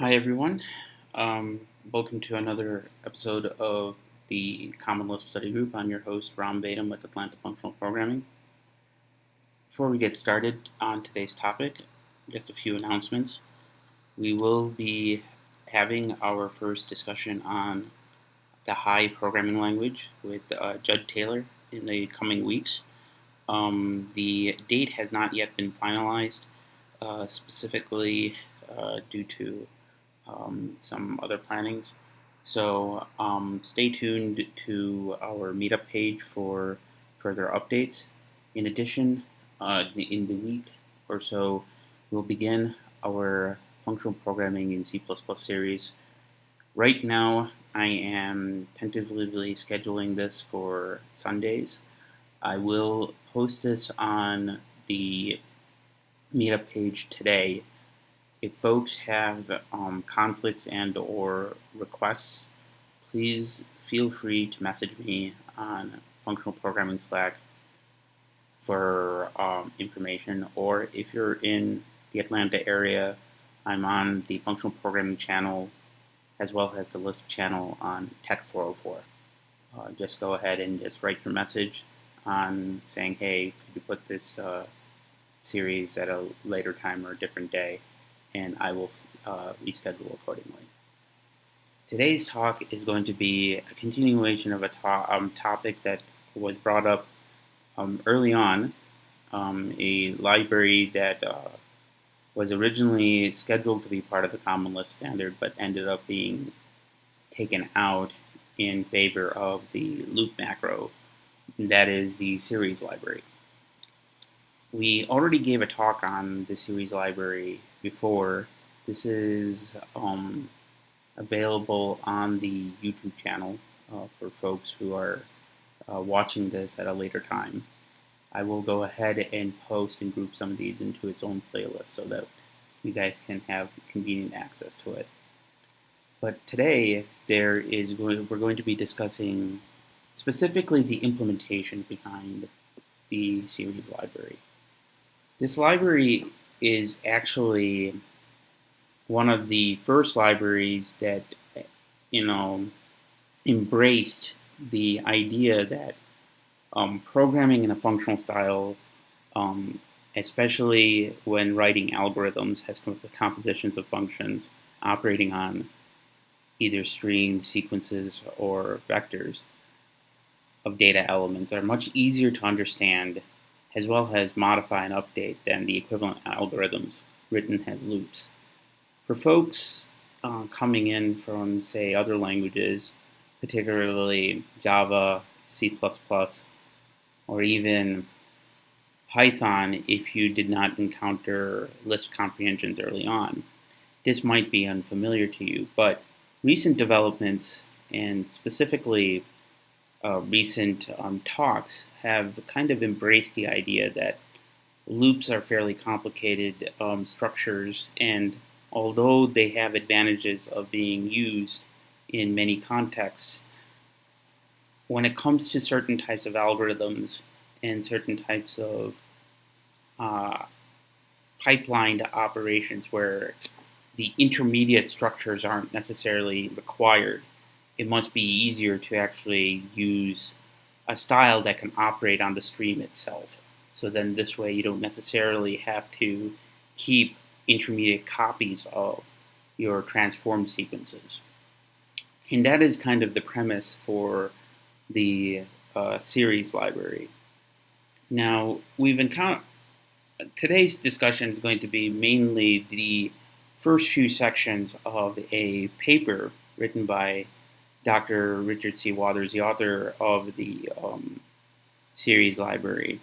Hi everyone. Welcome to another episode of the Common Lisp Study Group. I'm your host, Ram Vedam with Atlanta Functional Programming. Before we get started on today's topic, just a few announcements. We will be having our first discussion on the High programming language with Judd Taylor in the coming weeks. The date has not yet been finalized, specifically due to some other plannings. So stay tuned to our meetup page for further updates. In addition, in the week or so, we'll begin our functional programming in C++ series. Right now, I am tentatively scheduling this for Sundays. I will post this on the meetup page today. If folks have conflicts and or requests, please feel free to message me on Functional Programming Slack for information. Or if you're in the Atlanta area, I'm on the Functional Programming channel as well as the Lisp channel on Tech 404. Just go ahead and just write your message on saying, hey, could you put this series at a later time or a different day, and I will reschedule accordingly. Today's talk is going to be a continuation of a topic that was brought up early on, a library that was originally scheduled to be part of the Common Lisp standard, but ended up being taken out in favor of the loop macro, and that is the series library. We already gave a talk on the series library before. This is available on the YouTube channel for folks who are watching this at a later time. I will go ahead and post and group some of these into its own playlist so that you guys can have convenient access to it. But today we're going to be discussing specifically the implementation behind the series library. This library is actually one of the first libraries that, embraced the idea that programming in a functional style, especially when writing algorithms, has compositions of functions operating on either stream, sequences, or vectors of data elements, are much easier to understand as well as modify and update than the equivalent algorithms written as loops. For folks coming in from, say, other languages, particularly Java, C++, or even Python, if you did not encounter Lisp comprehensions early on, this might be unfamiliar to you, but recent developments, and specifically recent talks, have kind of embraced the idea that loops are fairly complicated structures, and although they have advantages of being used in many contexts, when it comes to certain types of algorithms and certain types of pipelined operations where the intermediate structures aren't necessarily required, it must be easier to actually use a style that can operate on the stream itself. So then this way you don't necessarily have to keep intermediate copies of your transform sequences. And that is kind of the premise for the series library. Now, today's discussion is going to be mainly the first few sections of a paper written by Dr. Richard C. Waters, the author of the series library.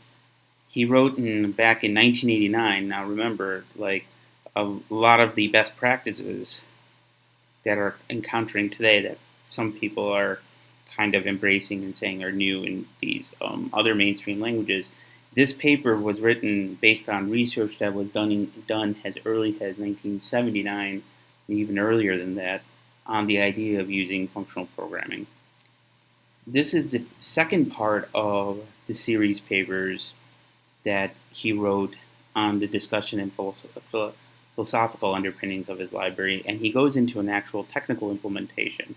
He wrote back in 1989. Now remember, like a lot of the best practices that are encountering today that some people are kind of embracing and saying are new in these other mainstream languages, this paper was written based on research that was done as early as 1979, and even earlier than that, on the idea of using functional programming. This is the second part of the series papers that he wrote on the discussion and philosophical underpinnings of his library, and he goes into an actual technical implementation.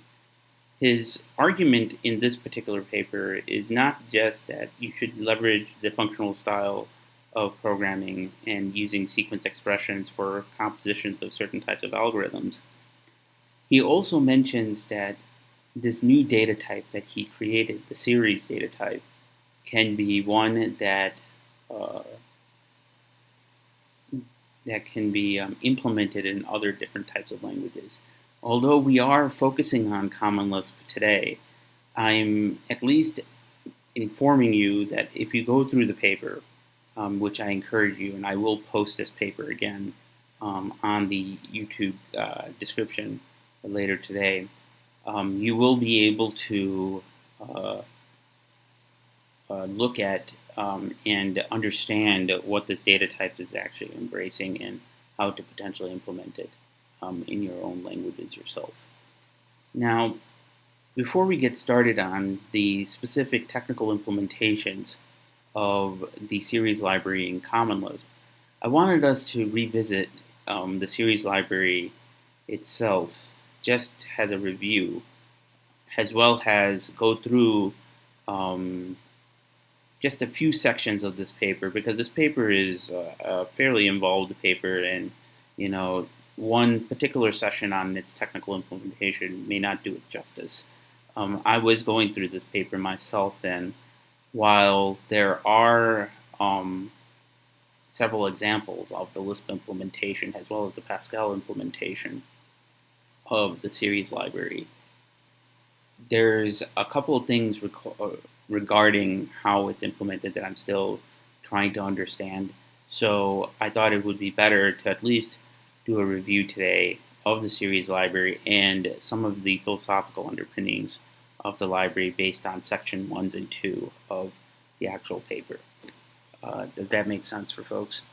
His argument in this particular paper is not just that you should leverage the functional style of programming and using sequence expressions for compositions of certain types of algorithms. He also mentions that this new data type that he created, the series data type, can be one that can be implemented in other different types of languages. Although we are focusing on Common Lisp today, I'm at least informing you that if you go through the paper, which I encourage you, and I will post this paper again on the YouTube description later today, you will be able to look at and understand what this data type is actually embracing and how to potentially implement it in your own languages yourself. Now, before we get started on the specific technical implementations of the series library in Common Lisp, I wanted us to revisit the series library itself just as a review, as well as go through just a few sections of this paper, because this paper is a fairly involved paper, and one particular session on its technical implementation may not do it justice. I was going through this paper myself, and while there are several examples of the Lisp implementation as well as the Pascal implementation of the series library, there's a couple of things regarding how it's implemented that I'm still trying to understand. So I thought it would be better to at least do a review today of the series library and some of the philosophical underpinnings of the library based on section 1 and 2 of the actual paper. Does that make sense for folks?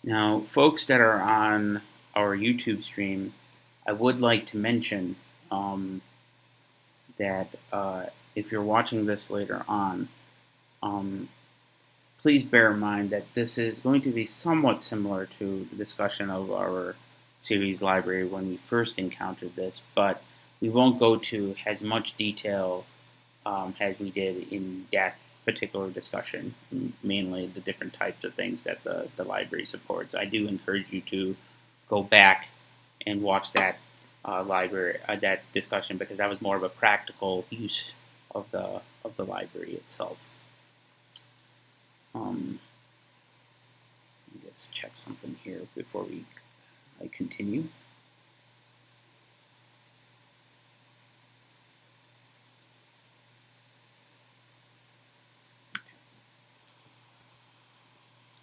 Now, folks that are on our YouTube stream, I would like to mention that if you're watching this later on, please bear in mind that this is going to be somewhat similar to the discussion of our series library when we first encountered this, but we won't go to as much detail as we did in that particular discussion, mainly the different types of things that the library supports. I do encourage you to go back and watch that that discussion, because that was more of a practical use of the library itself. Let me just check something here before I continue.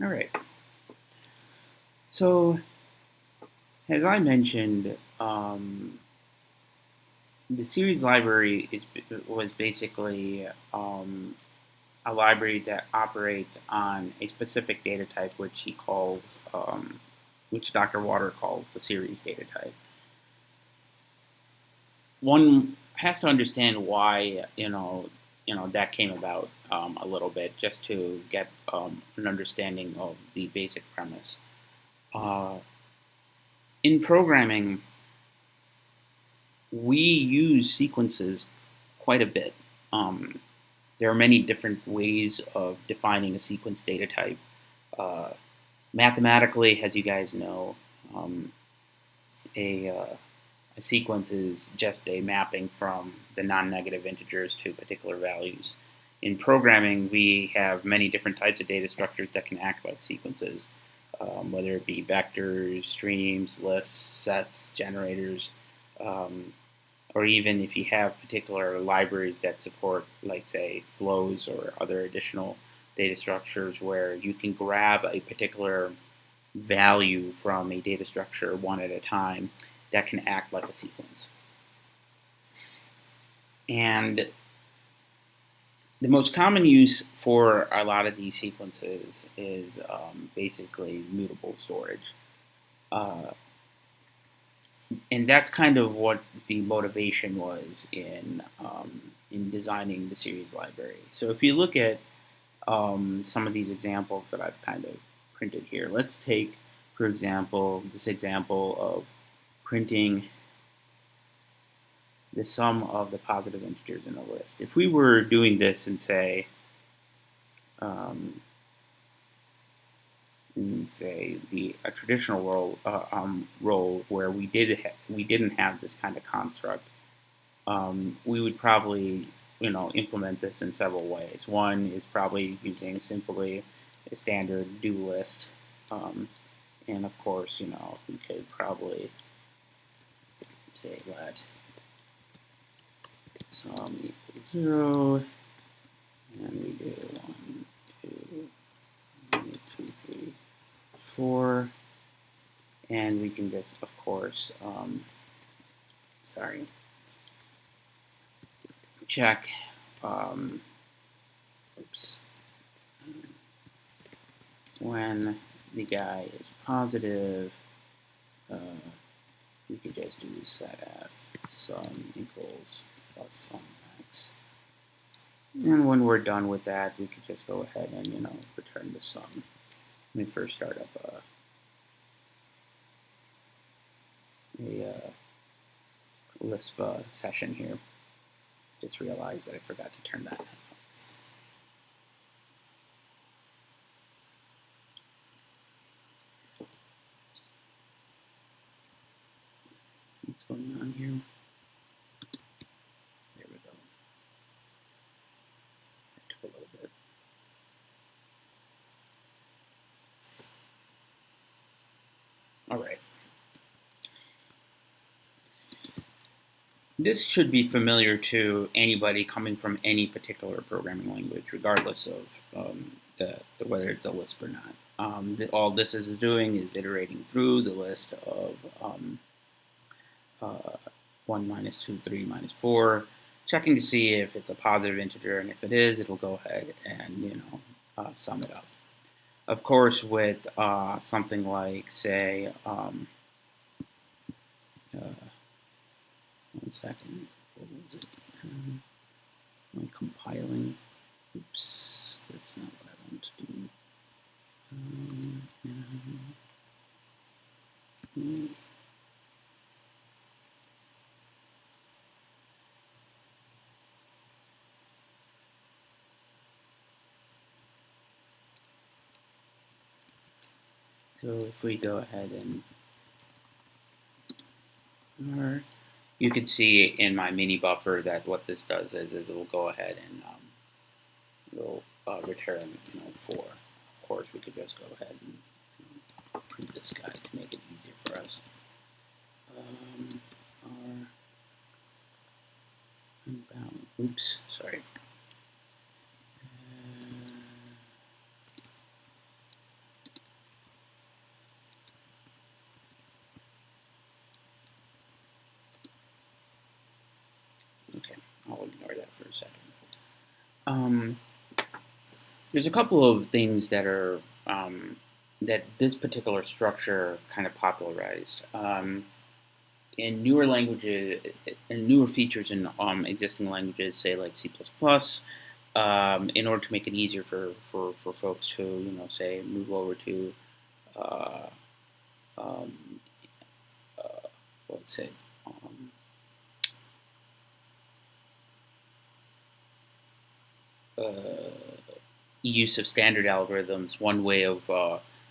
All right. So, as I mentioned, the series library was basically a library that operates on a specific data type, which he calls, which Dr. Water calls the series data type. One has to understand why that came about a little bit, just to get an understanding of the basic premise. In programming, we use sequences quite a bit. There are many different ways of defining a sequence data type. Mathematically, as you guys know, a sequence is just a mapping from the non-negative integers to particular values. In programming, we have many different types of data structures that can act like sequences, whether it be vectors, streams, lists, sets, generators, or even if you have particular libraries that support, like, say, flows or other additional data structures where you can grab a particular value from a data structure one at a time that can act like a sequence. And the most common use for a lot of these sequences is basically mutable storage. And that's kind of what the motivation was in designing the series library. So if you look at some of these examples that I've kind of printed here, let's take, for example, this example of printing the sum of the positive integers in a list. If we were doing this in, say, a traditional role where we didn't have this kind of construct, we would probably implement this in several ways. One is probably using simply a standard do list, and of course we could probably say let sum equals 0, and we do 1, 2, minus 2, 3, 4, and we can just, of course, check, when the guy is positive, we could just do set f sum equals plus sum x. And when we're done with that, we could just go ahead and return the sum. Let me first start up a Lisp session here. Just realized that I forgot to turn that on. What's going on here? There we go. That took a little bit. All right. This should be familiar to anybody coming from any particular programming language, regardless of whether it's a Lisp or not. All this is doing is iterating through the list of 1, minus 2, 3, minus 4, checking to see if it's a positive integer, and if it is, it'll go ahead and sum it up. Of course, with something like, say, 1 second, what was it? Am I compiling? Oops, that's not what I want to do. So if we go ahead and you can see in my mini buffer that what this does is it will go ahead and it'll return 4. Of course, we could just go ahead and print this guy to make it easier for us. Oops, sorry. Okay, I'll ignore that for a second. There's a couple of things that are that this particular structure kind of popularized. In newer languages, in newer features in existing languages, say like C++, in order to make it easier for folks to, say, move over to, let's say, use of standard algorithms. One way of,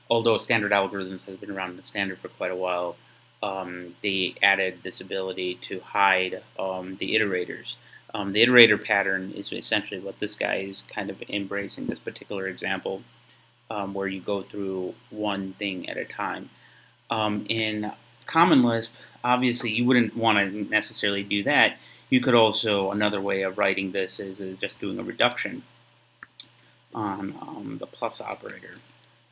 although standard algorithms has been around in the standard for quite a while, they added this ability to hide the iterators. The iterator pattern is essentially what this guy is kind of embracing, this particular example, where you go through one thing at a time. In Common Lisp, obviously you wouldn't want to necessarily do that. You could also, another way of writing this is just doing a reduction on the plus operator.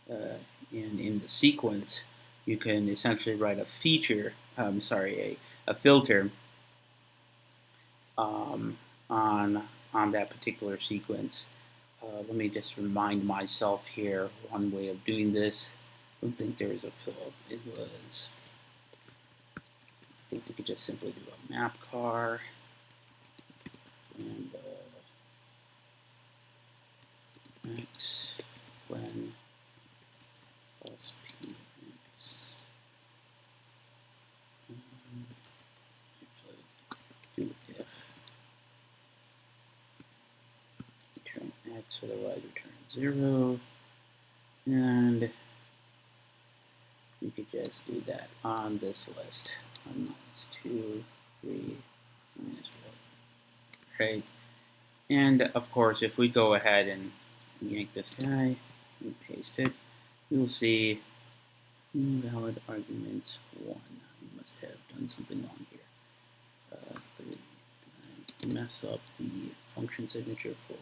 And in the sequence, you can essentially write a feature, a filter on that particular sequence. Let me just remind myself here one way of doing this. I don't think there is a fill. It was, I think we could just simply do a map car and x when plus p x. otherwise return 0. And we could just do that on this list. 1 - 2, 3, -4. Right? And of course, if we go ahead and yank this guy and paste it, you'll see invalid argument 1. I must have done something wrong here. 3, mess up the function signature for.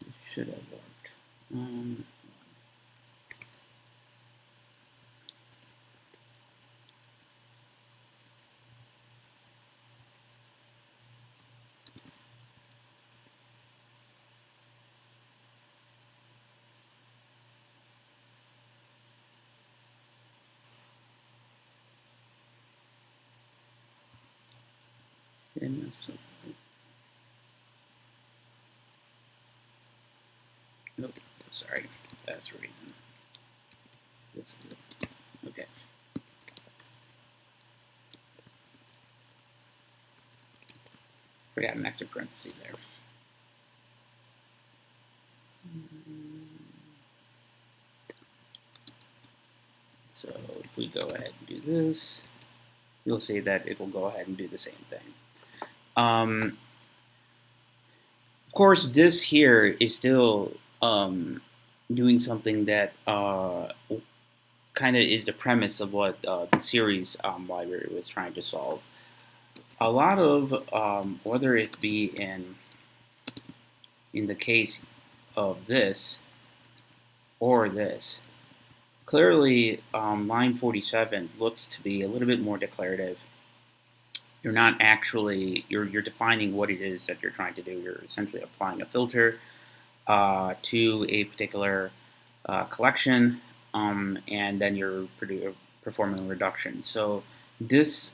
It should have worked. Nope, sorry, that's the reason. This is it. Okay. Forgot an extra parenthesis there. So if we go ahead and do this, you'll see that it will go ahead and do the same thing. Of course, this here is still doing something that kind of is the premise of what the series library was trying to solve. A lot of, whether it be in the case of this or this, clearly line 47 looks to be a little bit more declarative. You're not actually, you're defining what it is that you're trying to do. You're essentially applying a filter to a particular collection, and then you're performing a reduction. So this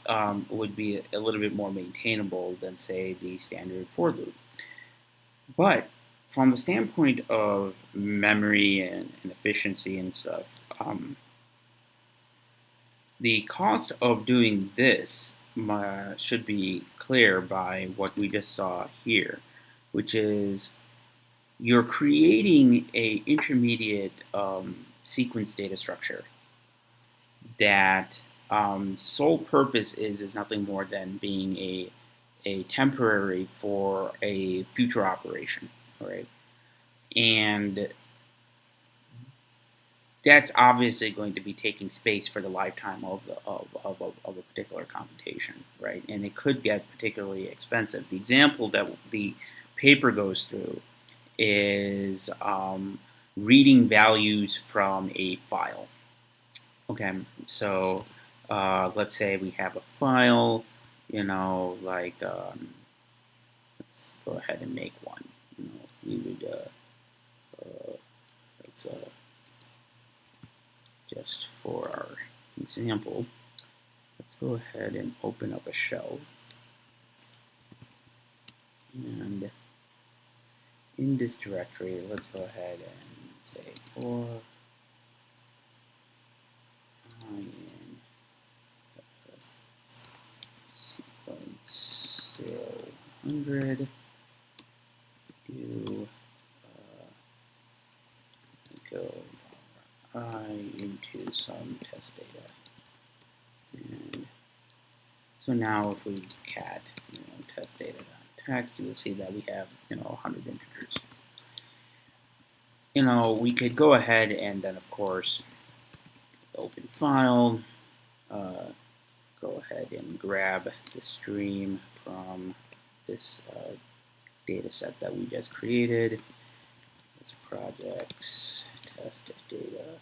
would be a little bit more maintainable than, say, the standard for loop. But from the standpoint of memory and efficiency and stuff, the cost of doing this should be clear by what we just saw here, which is you're creating a intermediate sequence data structure that sole purpose is nothing more than being a temporary for a future operation, right? And that's obviously going to be taking space for the lifetime of a particular computation, right? And it could get particularly expensive. The example that the paper goes through is reading values from a file. Okay, so let's say we have a file, like let's go ahead and make one. We would let's just for our example, let's go ahead and open up a shell. And in this directory, let's go ahead and say for sequence 0, 100 do go I into some test data. And so now if we cat test data.text, you will see that we have 100 integers. We could go ahead and then of course open file, go ahead and grab the stream from this data set that we just created. It's projects test data,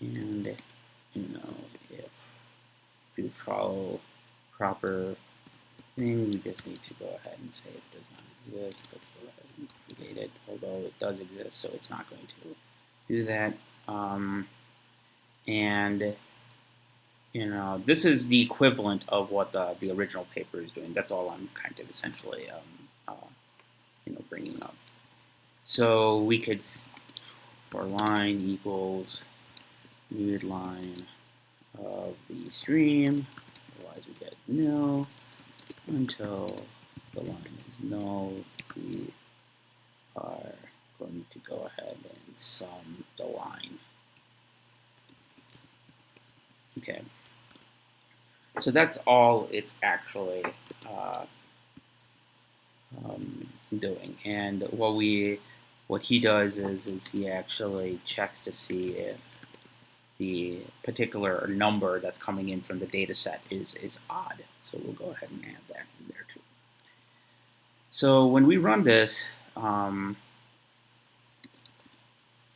and if we follow proper thing, we just need to go ahead and say it does not exist. Let's go ahead and create it, although it does exist, so it's not going to do that. And this is the equivalent of what the original paper is doing. That's all I'm kind of essentially bringing up. So we could for line equals read line of the stream, Otherwise, we get nil until the line is null. We are going to go ahead and sum the line. Okay. So that's all it's actually doing. And what he does is he actually checks to see if the particular number that's coming in from the data set is odd. So we'll go ahead and add that in there too. So when we run this, you're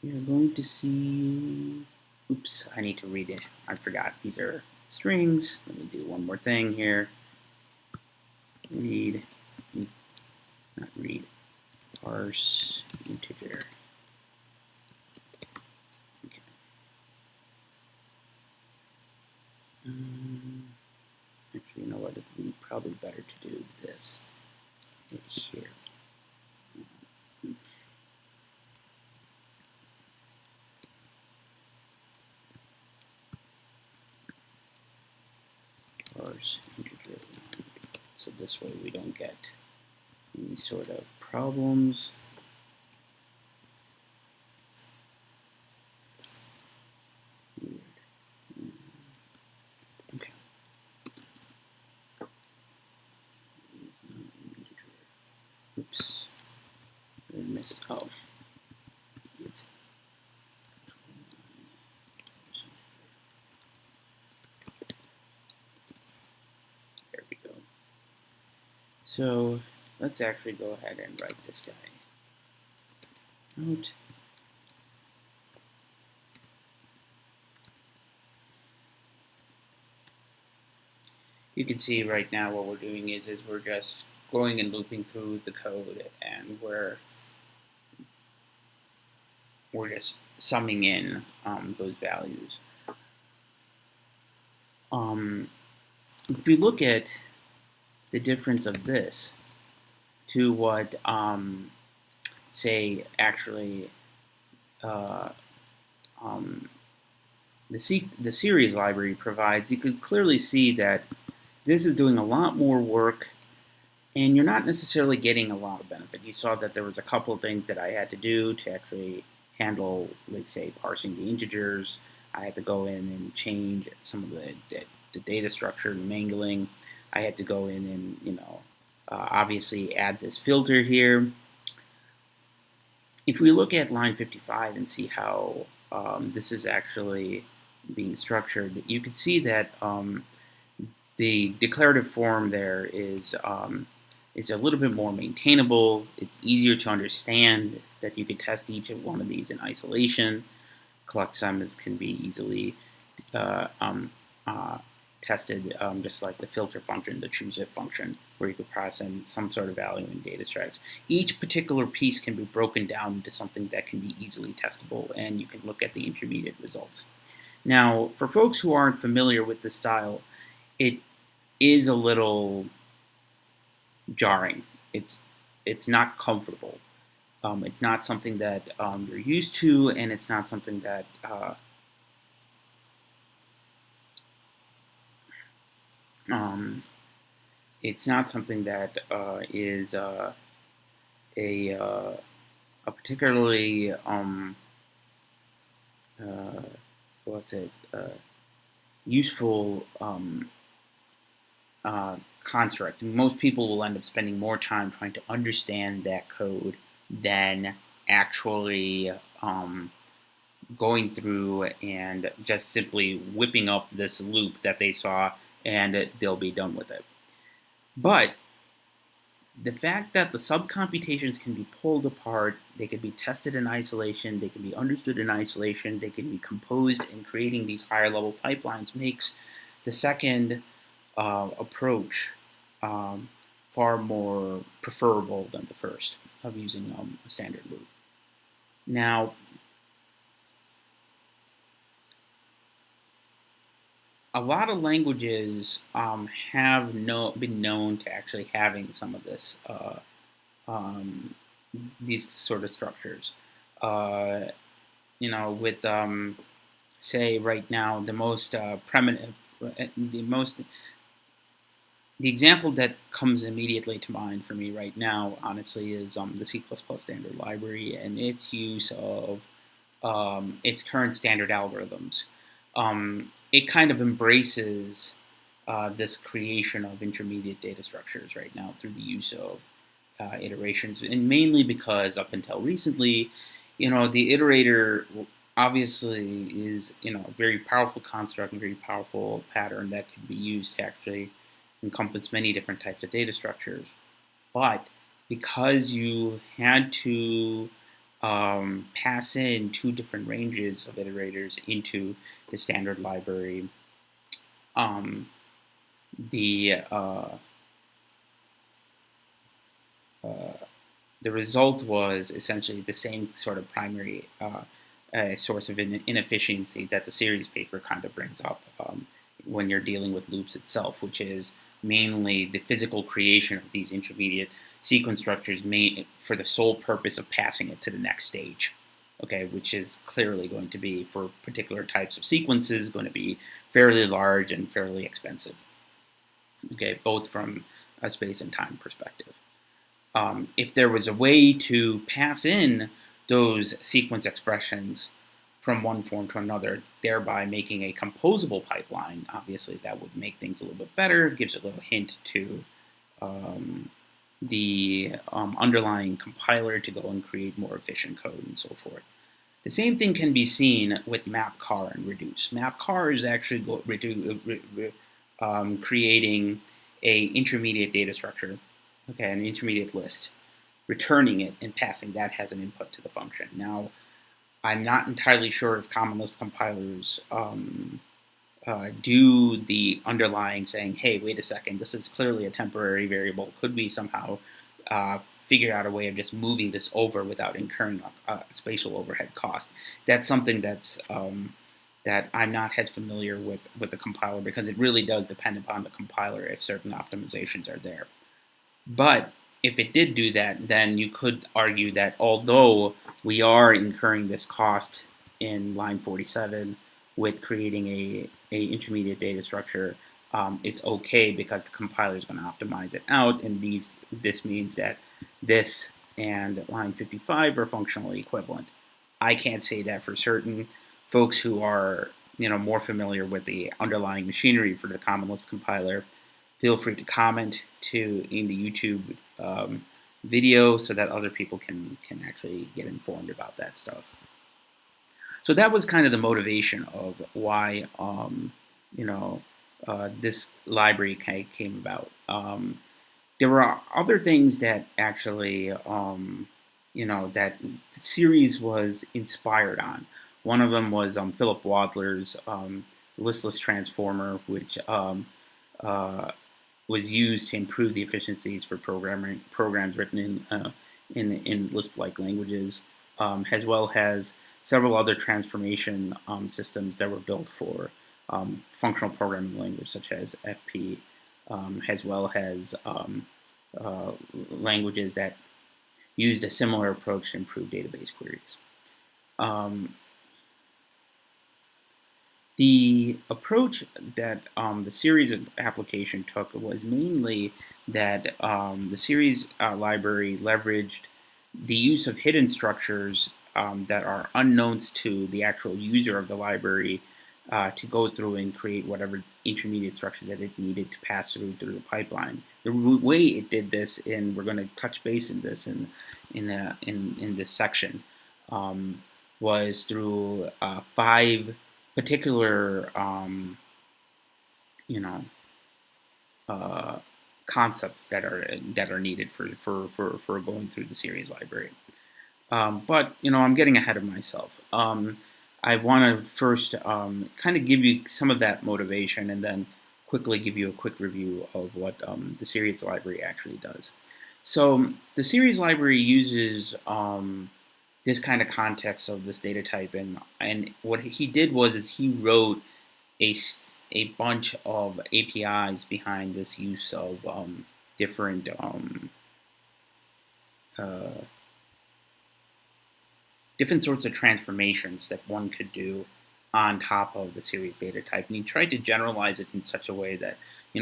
going to see, oops, I need to read it. I forgot these are strings. Let me do one more thing here. Read, not read, parse integer. Okay. Actually, you know what? It'd be probably better to do this right here. Parse integer. So this way we don't get any sort of problems. Weird. Okay. Oops. I missed. Oh. It's there we go. So let's actually go ahead and write this guy out. You can see right now what we're doing is we're just going and looping through the code, and we're just summing in those values. If we look at the difference of this to what, say, actually the series library provides, you could clearly see that this is doing a lot more work, and you're not necessarily getting a lot of benefit. You saw that there was a couple of things that I had to do to actually handle, let's say, parsing the integers. I had to go in and change some of the data structure and mangling. I had to go in and, obviously add this filter here. If we look at line 55 and see how this is actually being structured, you can see that the declarative form there is a little bit more maintainable. It's easier to understand that you can test each of one of these in isolation. Collect sums can be easily tested just like the filter function, the chooseIf function, where you could pass in some sort of value in data structures. Each particular piece can be broken down into something that can be easily testable, and you can look at the intermediate results. Now, for folks who aren't familiar with this style, it is a little jarring. It's not comfortable. It's not something that you're used to, and it's not something that is a particularly useful construct. Most people will end up spending more time trying to understand that code than actually going through and just simply whipping up this loop that they saw, and they'll be done with it. But the fact that the sub-computations can be pulled apart, they can be tested in isolation, they can be understood in isolation, they can be composed in creating these higher level pipelines makes the second approach far more preferable than the first of using a standard loop. Now, a lot of languages have been known to actually having some of this, these sort of structures. With say right now the most primitive, the most The example that comes immediately to mind for me right now, honestly, is the C++ standard library and its use of its current standard algorithms. It kind of embraces this creation of intermediate data structures right now through the use of iterations, and mainly because up until recently, the iterator obviously is a very powerful construct, a very powerful pattern that can be used to actually encompass many different types of data structures. But because you had to pass in two different ranges of iterators into the standard library, um, the uh, the result was essentially the same sort of primary source of inefficiency that the series paper kind of brings up when you're dealing with loops itself, which is mainly the physical creation of these intermediate sequence structures made for the sole purpose of passing it to the next stage. Okay, which is clearly going to be, for particular types of sequences, going to be fairly large and fairly expensive. Okay, both from a space and time perspective. If there was a way to pass in those sequence expressions from one form to another, thereby making a composable pipeline, obviously that would make things a little bit better, gives a little hint to the underlying compiler to go and create more efficient code and so forth. The same thing can be seen with mapcar and reduce. Mapcar is actually creating a intermediate data structure, okay, an intermediate list, returning it and passing that as an input to the function. Now, I'm not entirely sure if Common Lisp compilers do the underlying saying, hey, wait a second, this is clearly a temporary variable. Could we somehow figure out a way of just moving this over without incurring a spatial overhead cost? That's something that's that I'm not as familiar with the compiler, because it really does depend upon the compiler if certain optimizations are there. But if it did do that, then you could argue that although we are incurring this cost in line 47 with creating a intermediate data structure, it's okay because the compiler is going to optimize it out, and this means that this and line 55 are functionally equivalent. I can't say that for certain. Folks who are more familiar with the underlying machinery for the Common Lisp compiler, feel free to comment in the YouTube video so that other people can actually get informed about that stuff. So that was kind of the motivation of why this library came about. There were other things that actually that the series was inspired on. One of them was Philip Wadler's listless transformer, which was used to improve the efficiencies for programs written in Lisp-like languages, as well as several other transformation systems that were built for functional programming language such as FP, as well as languages that used a similar approach to improve database queries. The approach that the series of application took was mainly that the series library leveraged the use of hidden structures that are unknowns to the actual user of the library to go through and create whatever intermediate structures that it needed to pass through the pipeline. The way it did this, and we're going to touch base in this in this section, was through 5 particular concepts that are needed for going through the series library. But I'm getting ahead of myself. I want to first kind of give you some of that motivation, and then quickly give you a quick review of what the series library actually does. So the series library uses this kind of context of this data type, and what he did was he wrote a bunch of APIs behind this use of different different sorts of transformations that one could do on top of the series data type. And he tried to generalize it in such a way that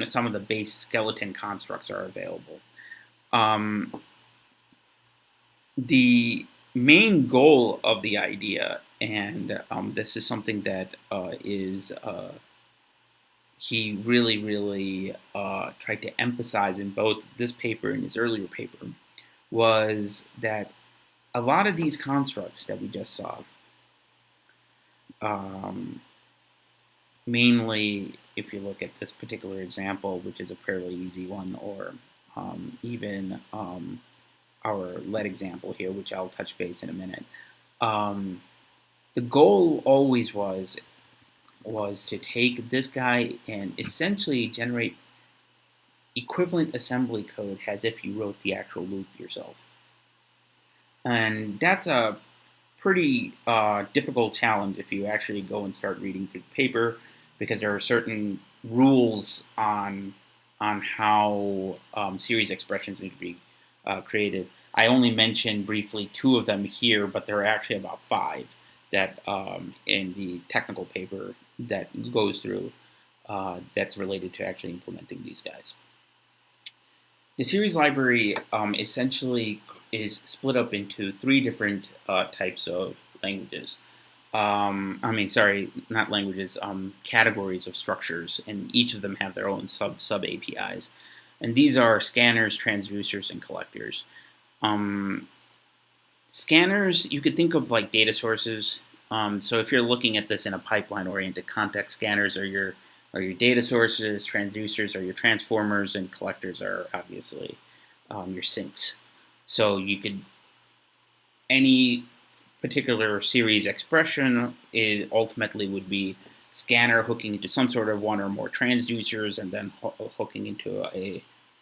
some of the base skeleton constructs are available. The main goal of the idea, and this is something that he really tried to emphasize in both this paper and his earlier paper, was that a lot of these constructs that we just saw, mainly if you look at this particular example, which is a fairly easy one, or even our lead example here, which I'll touch base in a minute, the goal always was to take this guy and essentially generate equivalent assembly code as if you wrote the actual loop yourself. And that's a pretty difficult challenge if you actually go and start reading through the paper, because there are certain rules on how series expressions need to be created. I only mentioned briefly 2 of them here, but there are actually about 5 that in the technical paper that goes through that's related to actually implementing these guys. The series library essentially is split up into 3 different types of languages. Not languages, categories of structures, and each of them have their own sub APIs. And these are scanners, transducers, and collectors. Scanners, you could think of like data sources. So if you're looking at this in a pipeline-oriented context, scanners are your data sources, transducers are your transformers, and collectors are obviously your sinks. So you could, any particular series expression ultimately would be scanner hooking into some sort of 1 or more transducers, and then hooking into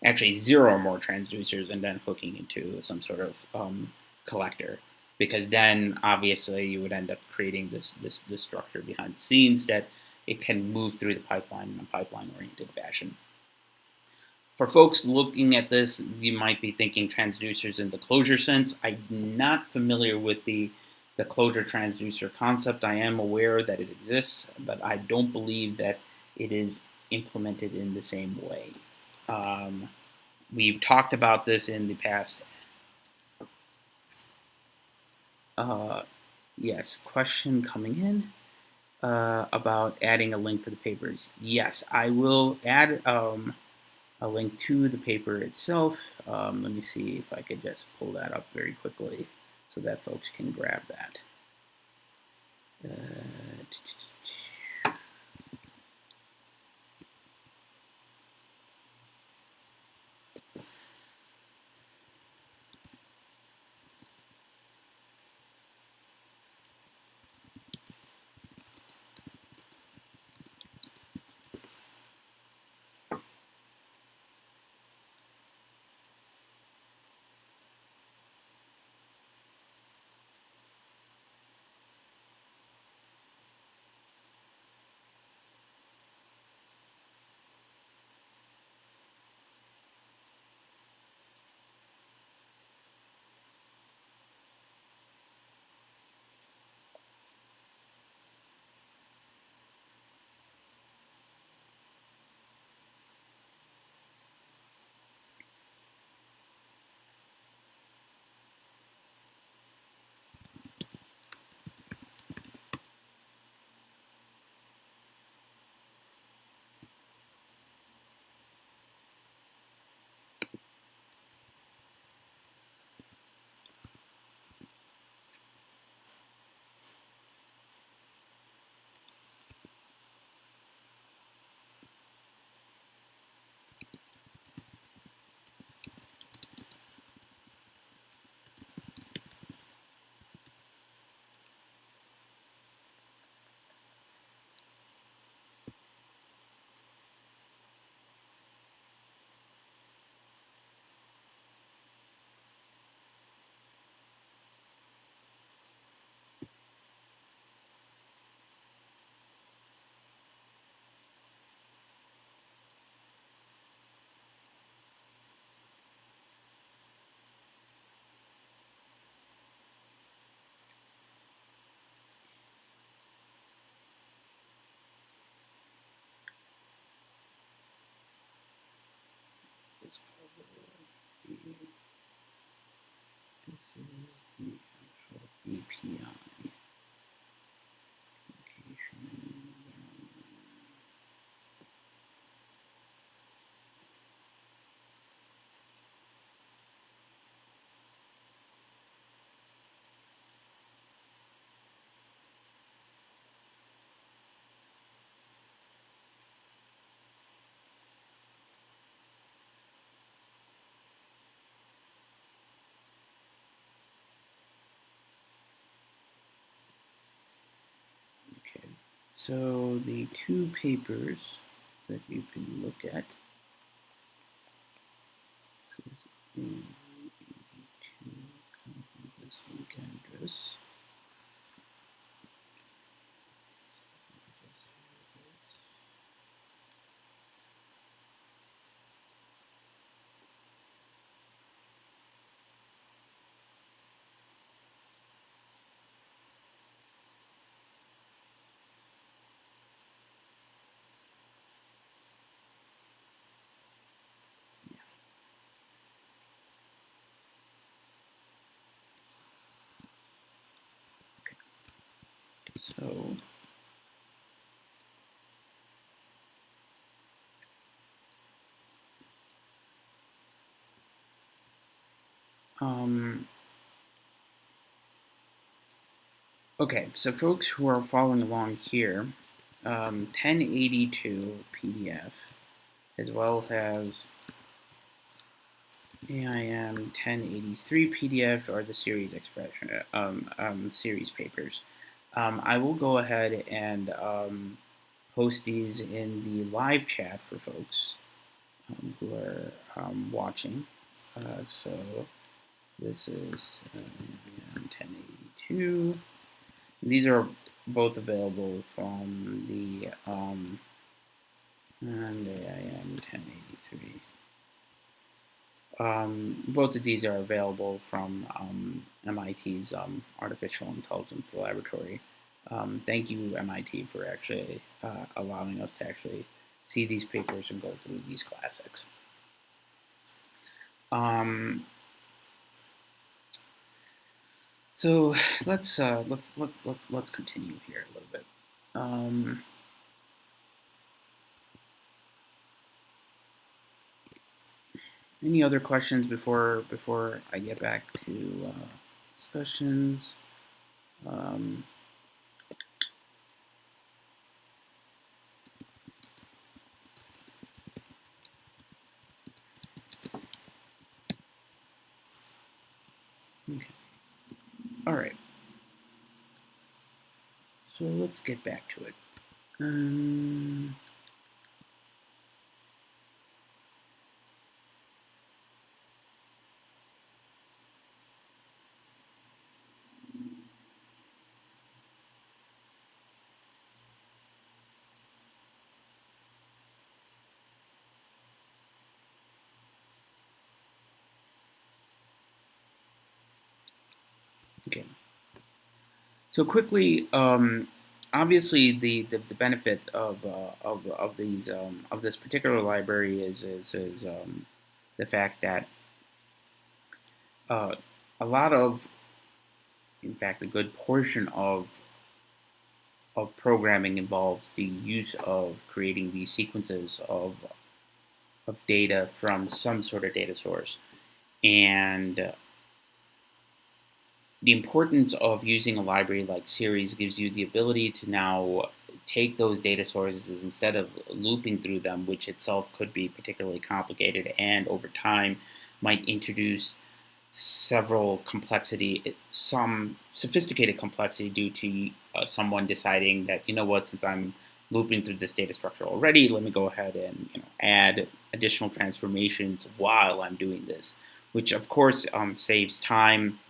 actually 0 or more transducers, and then hooking into some sort of collector. Because then obviously you would end up creating this structure behind the scenes that it can move through the pipeline in a pipeline-oriented fashion. For folks looking at this, you might be thinking transducers in the closure sense. I'm not familiar with the closure transducer concept. I am aware that it exists, but I don't believe that it is implemented in the same way. We've talked about this in the past. Yes, question coming in about adding a link to the papers. Yes, I will add a link to the paper itself. Let me see if I could just pull that up very quickly so that folks can grab that. So the two papers that you can look at, this is in 82, this link address. So okay, so folks who are following along here, 1082 PDF, as well as AIM 1083 PDF are the series expression, series papers. I will go ahead and post these in the live chat for folks who are watching. So this is 1082. These are both available from the and AIM 1083. Both of these are available from MIT's Artificial Intelligence Laboratory. Thank you, MIT, for actually allowing us to actually see these papers and go through these classics. So let's continue here a little bit. Any other questions before I get back to discussions? Okay. All right. So let's get back to it. Okay. So quickly, obviously, the benefit of these of this particular library is the fact that a lot of, in fact, a good portion of programming involves the use of creating these sequences of data from some sort of data source, and the importance of using a library like series gives you the ability to now take those data sources instead of looping through them, which itself could be particularly complicated and over time might introduce some sophisticated complexity due to someone deciding that, you know what, since I'm looping through this data structure already, let me go ahead and add additional transformations while I'm doing this, which of course saves time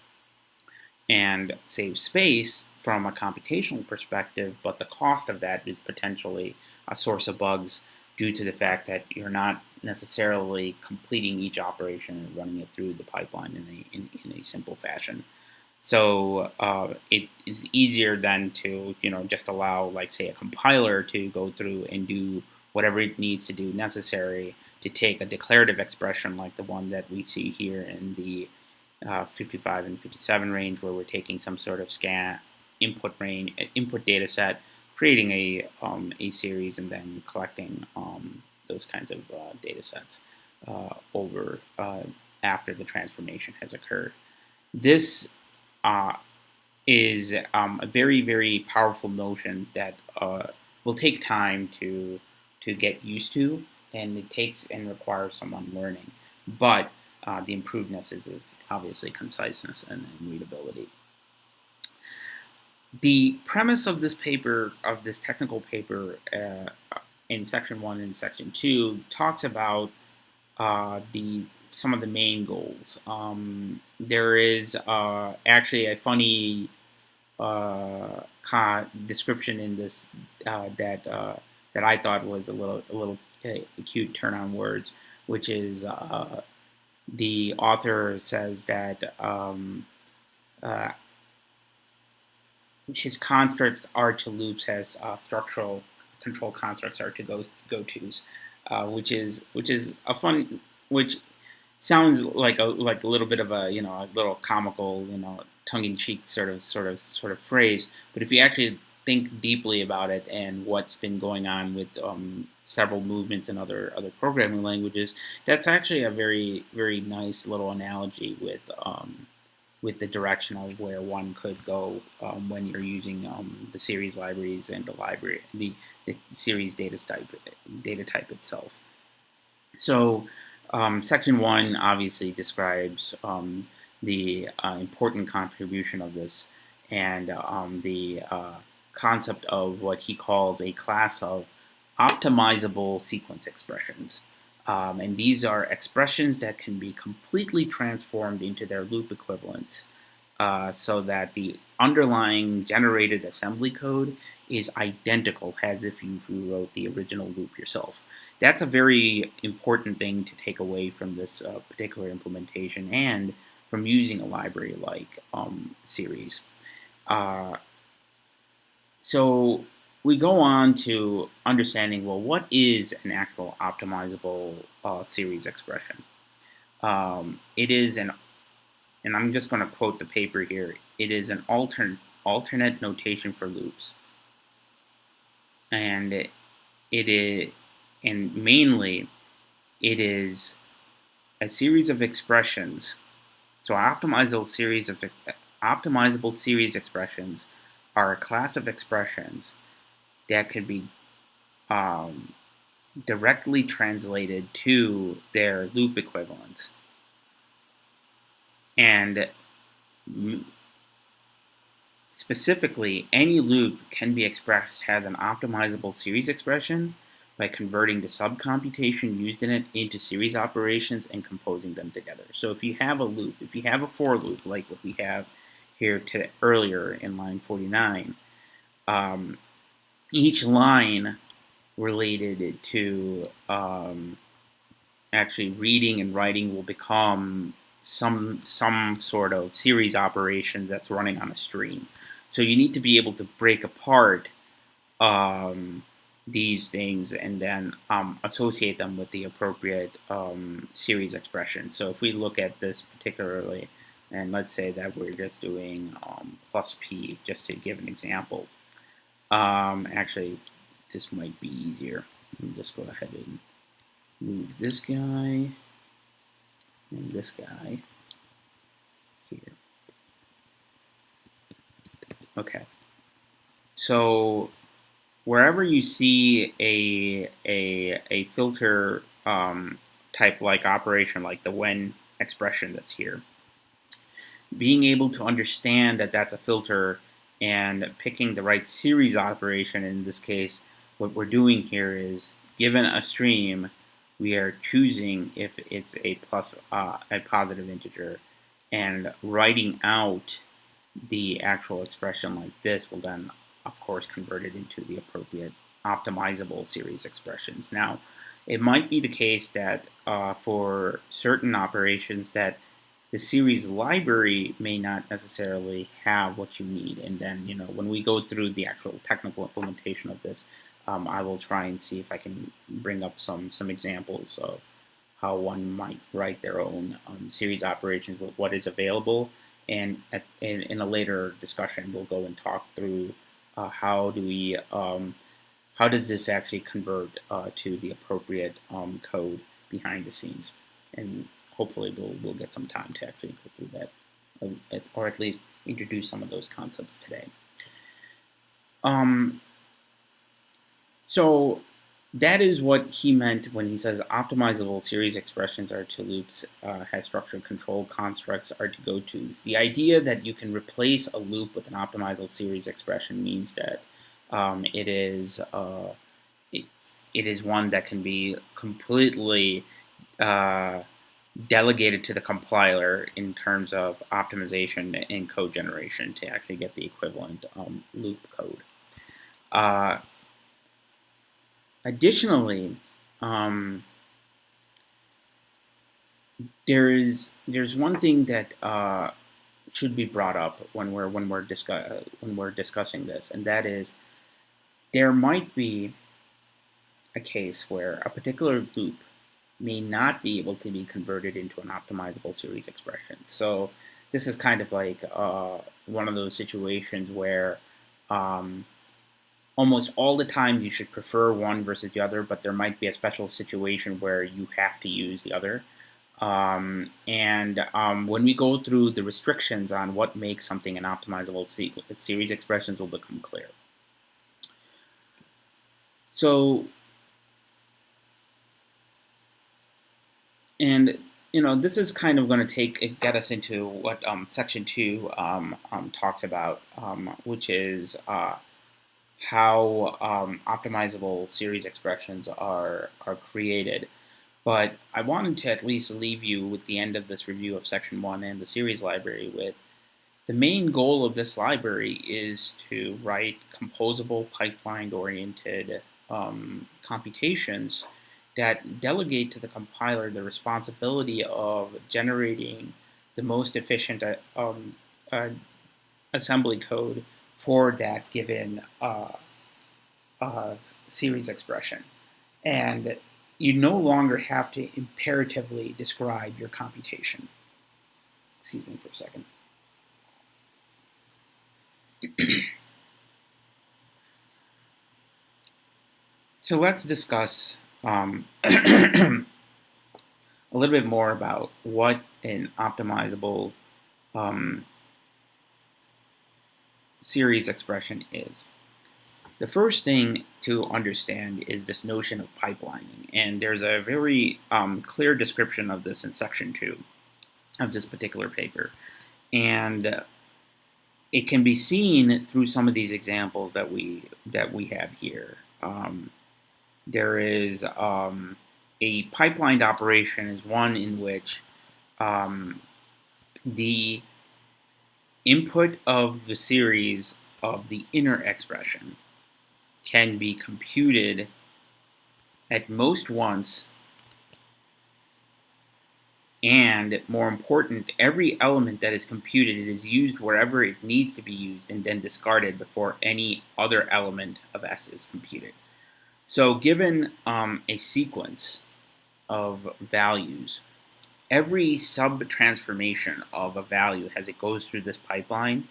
and save space from a computational perspective, but the cost of that is potentially a source of bugs due to the fact that you're not necessarily completing each operation and running it through the pipeline in a simple fashion. So it is easier than to just allow, like, say, a compiler to go through and do whatever it needs to do necessary to take a declarative expression like the one that we see here in the 55 and 57 range, where we're taking some sort of scan input data set, creating a series, and then collecting those kinds of data sets over after the transformation has occurred. This is a very, very powerful notion that will take time to get used to, and it takes and requires someone learning. But the improvedness is obviously conciseness and readability. The premise of this paper, of this technical paper, in section 1 and section 2, talks about the some of the main goals. There is actually a funny description in this that I thought was a little cute turn on words, which is the author says that uh, his construct are to loops as structural control constructs are to go-tos, which is a fun, which sounds like a little bit of a a little comical tongue-in-cheek sort of phrase. But if you actually think deeply about it and what's been going on with several movements in other programming languages, that's actually a very very nice little analogy with the direction of where one could go when you're using the series libraries and the series data type itself. So section 1 obviously describes the important contribution of this and the concept of what he calls a class of optimizable sequence expressions. And these are expressions that can be completely transformed into their loop equivalents so that the underlying generated assembly code is identical as if you wrote the original loop yourself. That's a very important thing to take away from this particular implementation and from using a library like series. So we go on to understanding, well, what is an actual optimizable series expression? It is and I'm just going to quote the paper here, it is an alternate notation for loops. And it is, and mainly, it is a series of expressions. So optimizable series expressions are a class of expressions that could be directly translated to their loop equivalents. And specifically, any loop can be expressed as an optimizable series expression by converting the subcomputation used in it into series operations and composing them together. So if you have a loop, if you have a for loop like what we have here earlier in line 49, each line related to actually reading and writing will become some sort of series operation that's running on a stream. So you need to be able to break apart these things and then associate them with the appropriate series expression. So if we look at this particularly, and let's say that we're just doing plus p, just to give an example. Actually, this might be easier. Let me just go ahead and move this guy and this guy here. Okay. So wherever you see a filter type like operation, like the when expression that's here, being able to understand that that's a filter and picking the right series operation, in this case, what we're doing here is, given a stream, we are choosing if it's a positive integer, and writing out the actual expression like this will then, of course, convert it into the appropriate optimizable series expressions. Now, it might be the case that for certain operations that the series library may not necessarily have what you need. And then, when we go through the actual technical implementation of this, I will try and see if I can bring up some examples of how one might write their own series operations with what is available. And in a later discussion, we'll go and talk through how does this actually convert to the appropriate code behind the scenes. And hopefully we'll get some time to actually go through that, or at least introduce some of those concepts today. So that is what he meant when he says optimizable series expressions are to loops, has structured control constructs are to go-tos. The idea that you can replace a loop with an optimizable series expression means that it is it is one that can be completely uh, delegated to the compiler in terms of optimization and code generation to actually get the equivalent loop code. Additionally, there's one thing that should be brought up when we're discussing this, and that is there might be a case where a particular loop may not be able to be converted into an optimizable series expression. So this is kind of like one of those situations where almost all the time you should prefer one versus the other, but there might be a special situation where you have to use the other. When we go through the restrictions on what makes something an optimizable series expressions will become clear. So, and this is kind of going to get us into what section 2 talks about, which is how optimizable series expressions are created. But I wanted to at least leave you with the end of this review of section 1 and the series library with the main goal of this library is to write composable pipeline-oriented computations that delegate to the compiler the responsibility of generating the most efficient assembly code for that given series expression. And you no longer have to imperatively describe your computation. Excuse me for a second. So let's discuss a little bit more about what an optimizable series expression is. The first thing to understand is this notion of pipelining, and there's a very clear description of this in section 2 of this particular paper. And it can be seen through some of these examples that we have here. There is a pipelined operation is one in which the input of the series of the inner expression can be computed at most once, and more important, every element that is computed is used wherever it needs to be used and then discarded before any other element of S is computed. So given a sequence of values, every sub-transformation of a value as it goes through this pipeline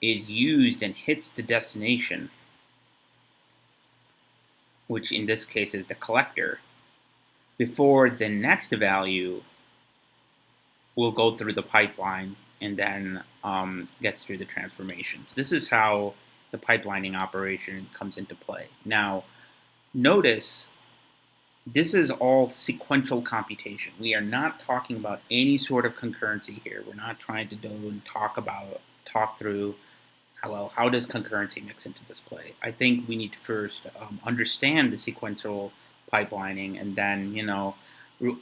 is used and hits the destination, which in this case is the collector, before the next value will go through the pipeline and then gets through the transformations. This is how the pipelining operation comes into play. Now, notice this is all sequential computation. We are not talking about any sort of concurrency here. We're not trying to go and talk through how does concurrency mix into this play. I think we need to first understand the sequential pipelining, and then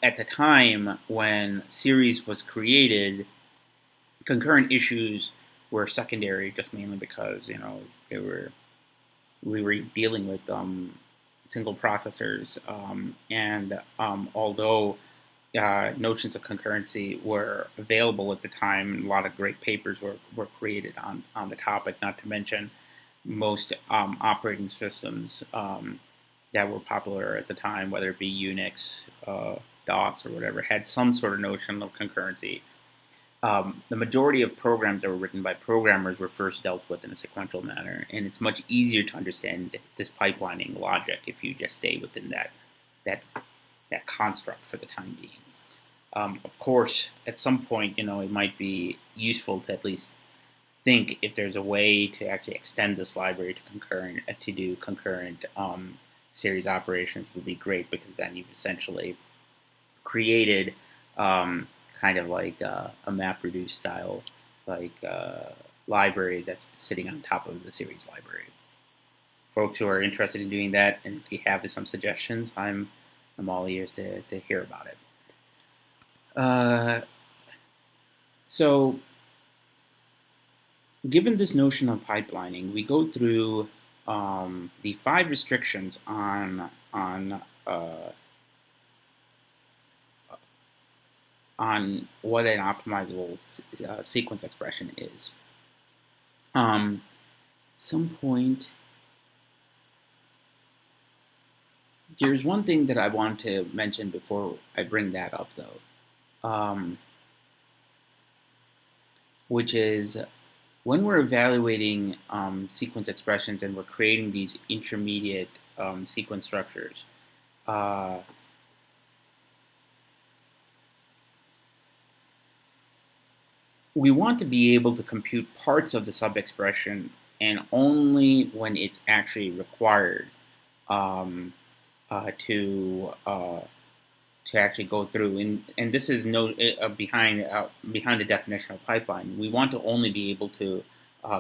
at the time when series was created, concurrent issues were secondary, just mainly because we were dealing with single processors, and although notions of concurrency were available at the time, a lot of great papers were created on the topic, not to mention most operating systems that were popular at the time, whether it be Unix, DOS, or whatever, had some sort of notion of concurrency. The majority of programs that were written by programmers were first dealt with in a sequential manner, and it's much easier to understand this pipelining logic if you just stay within that construct for the time being. Of course, at some point, it might be useful to at least think if there's a way to actually extend this library to do concurrent series operations would be great, because then you've essentially created kind of like a MapReduce style library that's sitting on top of the series library. Folks who are interested in doing that, and if you have some suggestions, I'm all ears to hear about it. So, given this notion of pipelining, we go through the 5 restrictions on what an optimizable sequence expression is. At some point, there's one thing that I want to mention before I bring that up, though, which is when we're evaluating sequence expressions and we're creating these intermediate sequence structures, we want to be able to compute parts of the sub-expression, and only when it's actually required to actually go through. And this is behind the definition of pipeline. We want to only be able to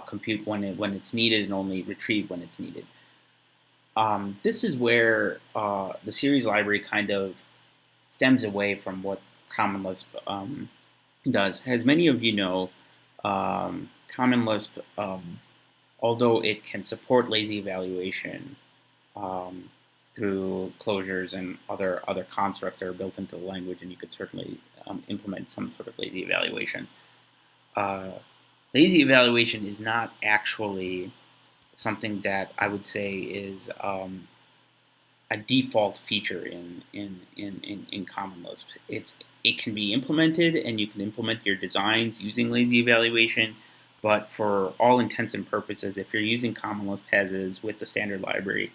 compute when it's needed, and only retrieve when it's needed. This is where the series library kind of stems away from what Common Lisp does. As many of you know, Common Lisp, although it can support lazy evaluation through closures and other constructs that are built into the language, and you could certainly implement some sort of lazy evaluation. Lazy evaluation is not actually something that I would say is a default feature in Common Lisp. It can be implemented, and you can implement your designs using lazy evaluation, but for all intents and purposes, if you're using Common Lisp as is with the standard library,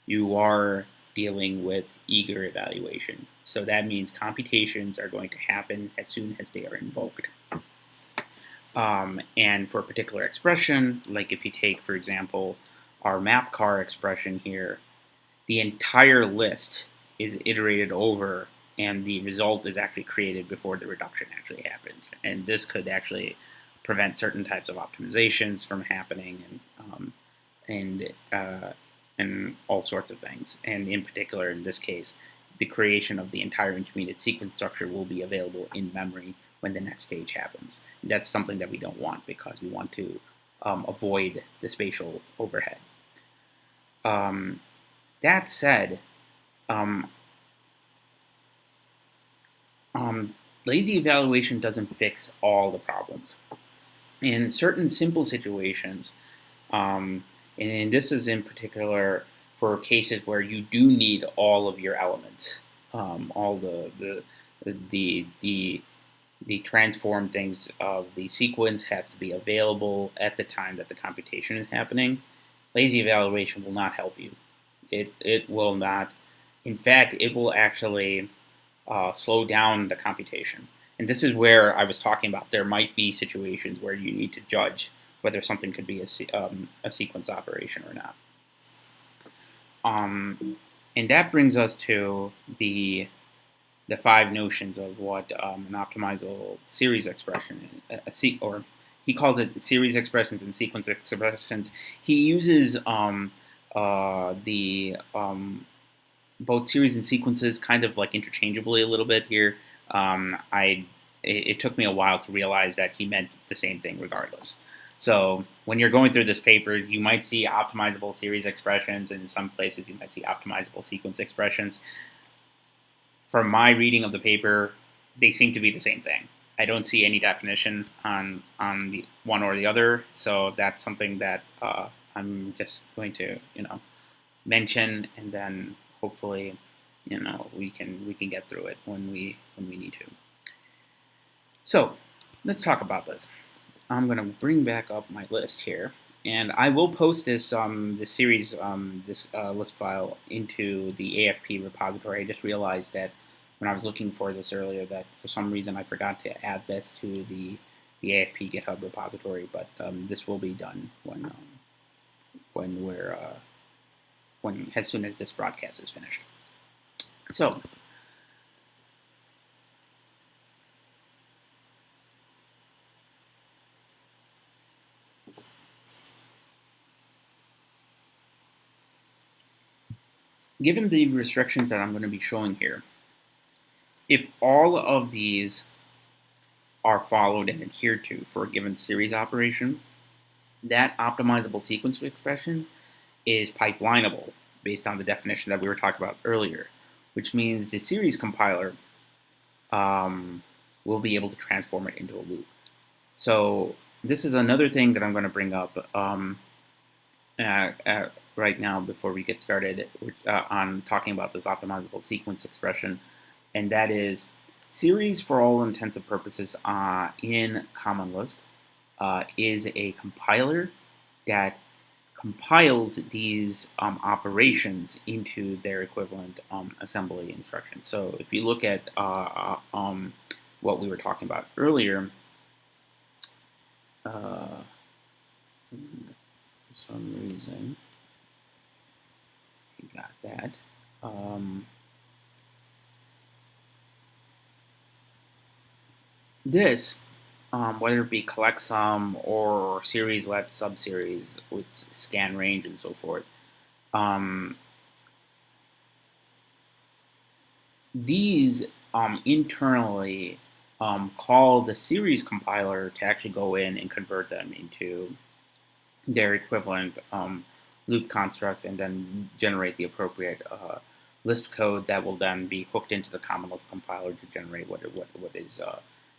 you are dealing with eager evaluation. So that means computations are going to happen as soon as they are invoked. And for a particular expression, like if you take, for example, our mapcar expression here, the entire list is iterated over, and the result is actually created before the reduction actually happens. And this could actually prevent certain types of optimizations from happening, and all sorts of things. And in particular, in this case, the creation of the entire intermediate sequence structure will be available in memory when the next stage happens. And that's something that we don't want, because we want to avoid the spatial overhead. That said, lazy evaluation doesn't fix all the problems. In certain simple situations, and this is in particular for cases where you do need all of your elements, all the transform things of the sequence have to be available at the time that the computation is happening. Lazy evaluation will not help you. It will not. In fact, it will actually slow down the computation. And this is where I was talking about there might be situations where you need to judge whether something could be a sequence operation or not. And that brings us to the 5 notions of what an optimizable series expression is, or he calls it series expressions and sequence expressions. He uses both series and sequences kind of like interchangeably a little bit here. It took me a while to realize that he meant the same thing regardless. So when you're going through this paper, you might see optimizable series expressions, and in some places you might see optimizable sequence expressions. From my reading of the paper, they seem to be the same thing. I don't see any definition on the one or the other, so that's something that I'm just going to mention, and then hopefully we can get through it when we need to. So let's talk about this. I'm going to bring back up my list here, and I will post this this series this list file into the AFP repository. I just realized that when I was looking for this earlier, that for some reason I forgot to add this to the AFP GitHub repository. But this will be done when as soon as this broadcast is finished. So, given the restrictions that I'm going to be showing here, if all of these are followed and adhered to for a given series operation, that optimizable sequence expression is pipelinable based on the definition that we were talking about earlier, which means the series compiler will be able to transform it into a loop. So this is another thing that I'm going to bring up right now before we get started on talking about this optimizable sequence expression, and that is series, for all intents and purposes in Common Lisp, is a compiler that compiles these operations into their equivalent assembly instructions. So if you look at what we were talking about earlier, for some reason, you got that. This, whether it be collect sum or series let subseries with scan range and so forth, these internally call the series compiler to actually go in and convert them into their equivalent loop constructs and then generate the appropriate Lisp code that will then be hooked into the Common Lisp compiler to generate what is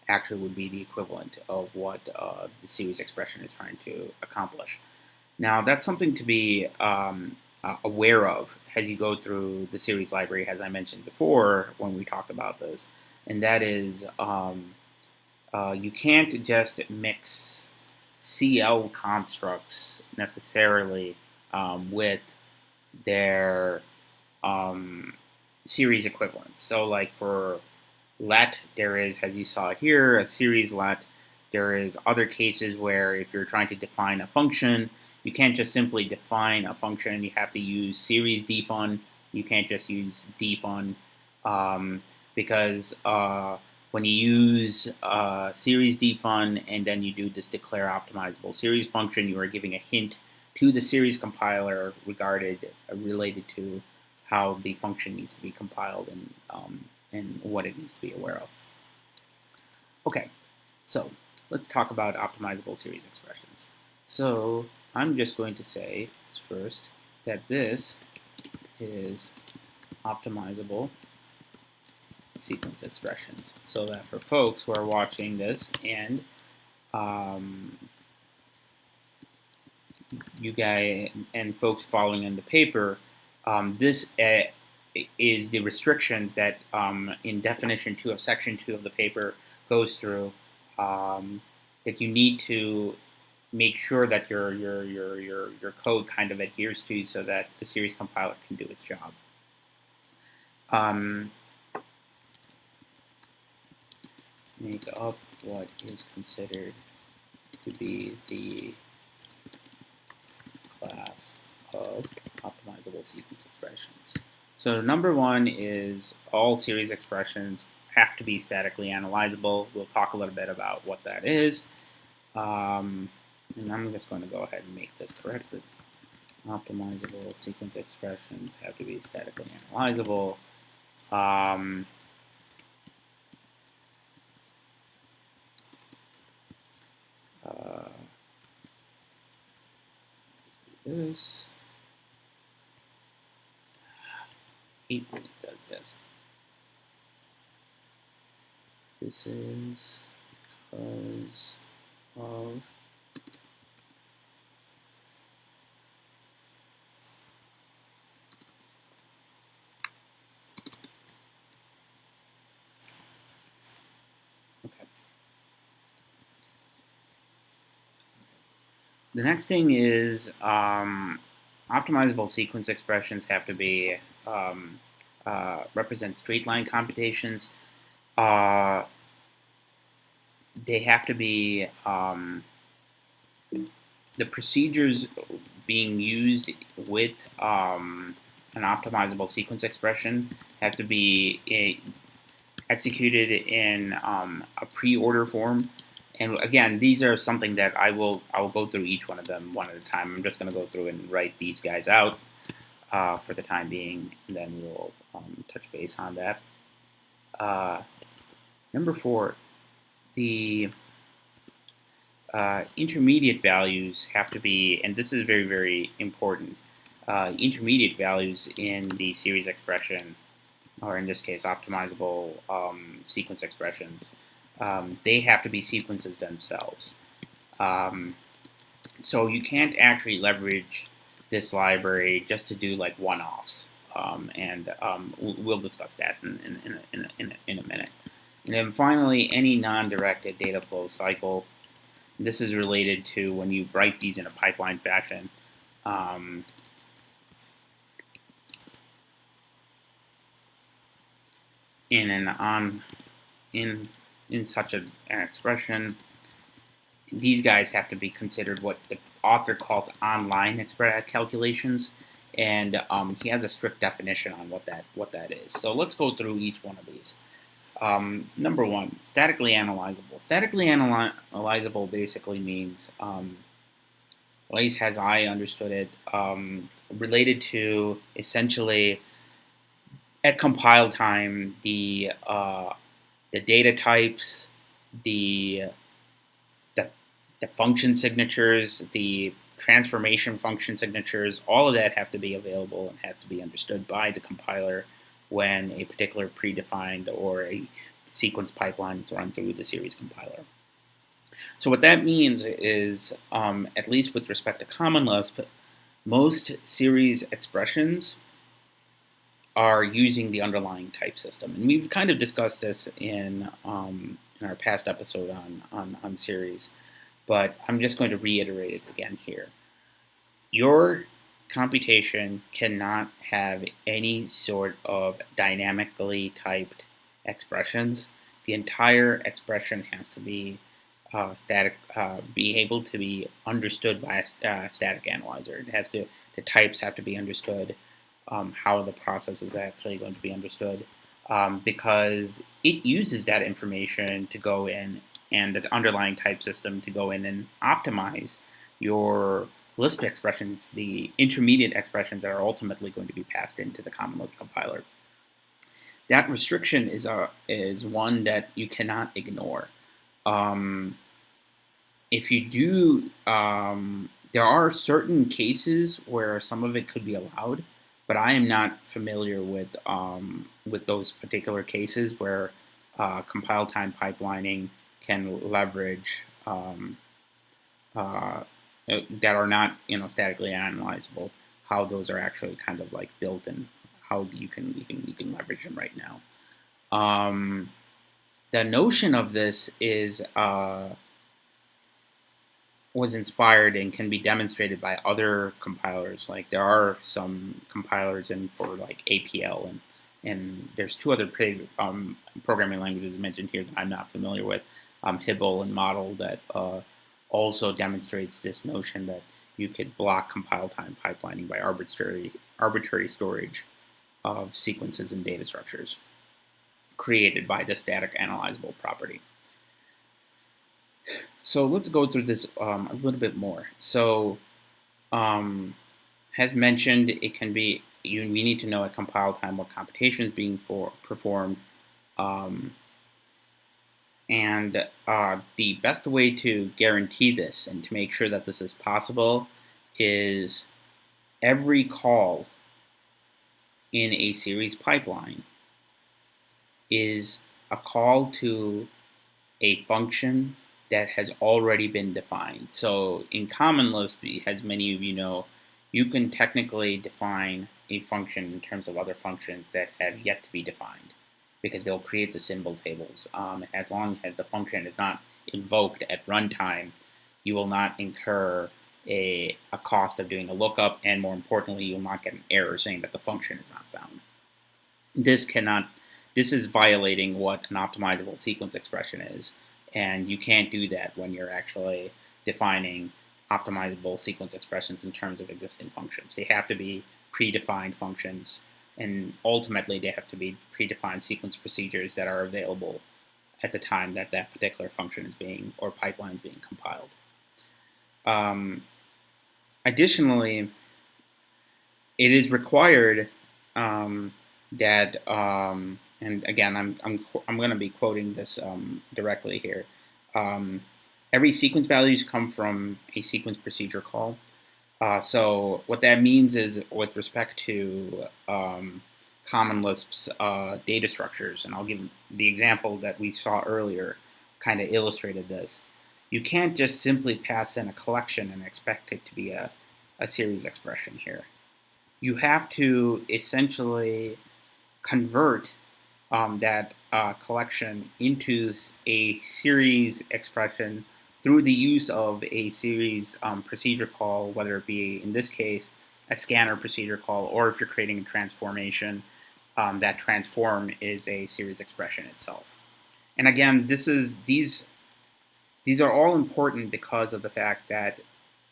actually would be the equivalent of what the series expression is trying to accomplish. Now, that's something to be aware of as you go through the series library, as I mentioned before when we talked about this, and that is you can't just mix CL constructs necessarily with their series equivalents. So like for let, there is, as you saw here, a series let. There is other cases where if you're trying to define a function, you can't just simply define a function. You have to use series defun. You can't just use defun because when you use series defun and then you do this declare optimizable series function, you are giving a hint to the series compiler related to how the function needs to be compiled and what it needs to be aware of. Okay, so let's talk about optimizable series expressions. So I'm just going to say first that this is optimizable sequence expressions, so that for folks who are watching this and you guys and folks following in the paper, this is the restrictions that in definition 2 of section 2 of the paper goes through, that you need to make sure that your code kind of adheres to, so that the series compiler can do its job. Make up what is considered to be the class of optimizable sequence expressions. So number one is all series expressions have to be statically analyzable. We'll talk a little bit about what that is. And I'm just going to go ahead and make this corrected. Optimizable sequence expressions have to be statically analyzable. This. I hate when it does this. This is because of the next thing is optimizable sequence expressions have to be represent straight line computations. They have to be the procedures being used with an optimizable sequence expression have to be executed in a pre-order form. And again, these are something that I will go through each one of them one at a time. I'm just going to go through and write these guys out for the time being, and then we'll touch base on that. Number 4, the intermediate values have to be, and this is very, very important, intermediate values in the series expression, or in this case, optimizable sequence expressions, they have to be sequences themselves. So you can't actually leverage this library just to do like one-offs, and we'll discuss that in a minute. And then finally, any non-directed data flow cycle. This is related to when you write these in a pipeline fashion. In such an expression, these guys have to be considered what the author calls online calculations, and he has a strict definition on what that is. So let's go through each one of these. Number 1, statically analyzable. Statically analyzable basically means, at least as I understood it, related to essentially at compile time the data types, the function signatures, the transformation function signatures, all of that have to be available and has to be understood by the compiler when a particular predefined or a sequence pipeline is run through the series compiler. So what that means is, at least with respect to Common Lisp, most series expressions are using the underlying type system. And we've kind of discussed this in our past episode on series, but I'm just going to reiterate it again here. Your computation cannot have any sort of dynamically typed expressions. The entire expression has to be be able to be understood by a static analyzer. It has to, the types have to be understood, how the process is actually going to be understood, because it uses that information to go in, and the underlying type system to go in and optimize your Lisp expressions, the intermediate expressions that are ultimately going to be passed into the Common Lisp compiler. That restriction is one that you cannot ignore. If you do, there are certain cases where some of it could be allowed, but I am not familiar with those particular cases where compile time pipelining can leverage that are not, statically analyzable, how those are actually kind of like built and how you can leverage them right now. The notion of this is was inspired and can be demonstrated by other compilers. Like there are some compilers for like APL, and there's 2 other programming languages mentioned here that I'm not familiar with, Hibble and Model, that also demonstrates this notion that you could block compile time pipelining by arbitrary storage of sequences and data structures created by the static analyzable property. So let's go through this a little bit more. So, as mentioned, it can be, we need to know at compile time what computation is being performed. And the best way to guarantee this and to make sure that this is possible is every call in a series pipeline is a call to a function that has already been defined. So in Common Lisp, as many of you know, you can technically define a function in terms of other functions that have yet to be defined, because they'll create the symbol tables. As long as the function is not invoked at runtime, you will not incur a cost of doing a lookup, and more importantly, you will not get an error saying that the function is not found. This is violating what an optimizable sequence expression is, and you can't do that when you're actually defining optimizable sequence expressions in terms of existing functions. They have to be predefined functions, and ultimately they have to be predefined sequence procedures that are available at the time that that particular function is being, or pipeline is being compiled. Additionally, it is required that, and again, I'm going to be quoting this directly here. Every sequence values come from a sequence procedure call. So what that means is, with respect to Common Lisp's data structures, and I'll give the example that we saw earlier, kind of illustrated this. You can't just simply pass in a collection and expect it to be a series expression here. You have to essentially convert that collection into a series expression through the use of a series procedure call, whether it be, in this case, a scanner procedure call, or if you're creating a transformation, that transform is a series expression itself. And again, these are all important because of the fact that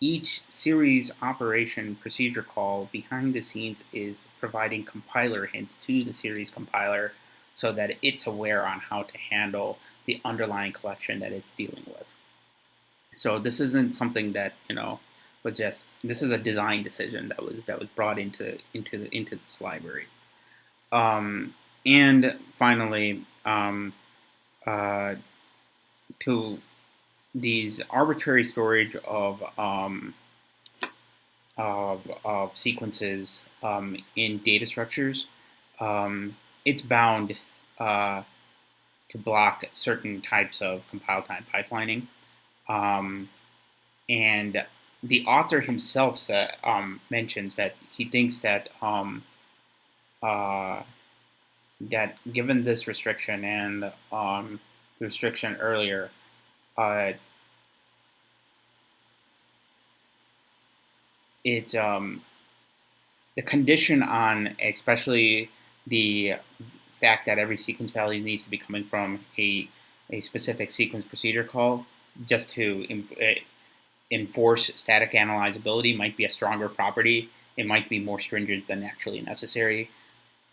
each series operation procedure call behind the scenes is providing compiler hints to the series compiler so that it's aware on how to handle the underlying collection that it's dealing with. So this isn't something that, was just, this is a design decision that was brought into this library. And finally, to these arbitrary storage of sequences in data structures, it's bound to block certain types of compile time pipelining. And the author himself mentions that he thinks that that given this restriction and the restriction earlier, it's the condition on, especially the fact that every sequence value needs to be coming from a specific sequence procedure call, just to enforce static analyzability, might be a stronger property. It might be more stringent than actually necessary,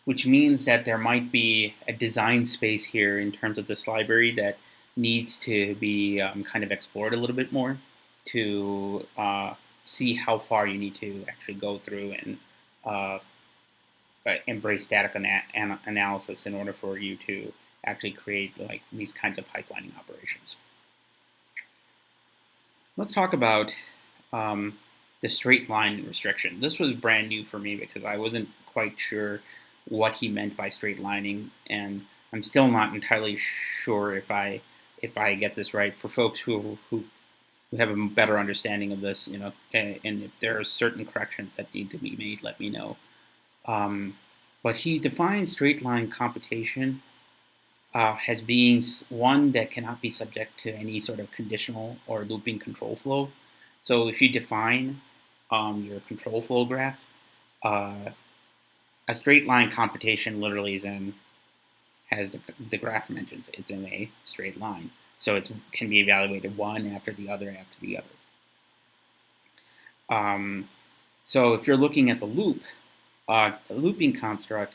which means that there might be a design space here in terms of this library that needs to be kind of explored a little bit more to see how far you need to actually go through and embrace static analysis in order for you to actually create like these kinds of pipelining operations. Let's talk about the straight line restriction. This was brand new for me because I wasn't quite sure what he meant by straight lining, and I'm still not entirely sure if I get this right. For folks who have a better understanding of this, and if there are certain corrections that need to be made, let me know. But he defines straight line computation as being one that cannot be subject to any sort of conditional or looping control flow. So if you define your control flow graph, a straight line computation literally is as the graph mentions, it's in a straight line. So it can be evaluated one after the other after the other. So if you're looking at the looping construct,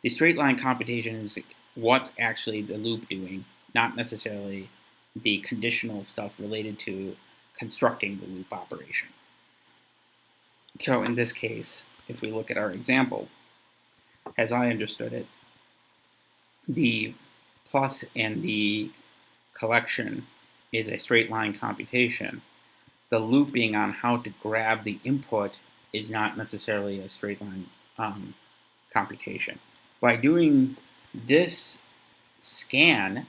the straight line computation is what's actually the loop doing, not necessarily the conditional stuff related to constructing the loop operation. So in this case, if we look at our example, as I understood it, the plus and the collection is a straight line computation. The looping on how to grab the input is not necessarily a straight line computation. By doing this scan,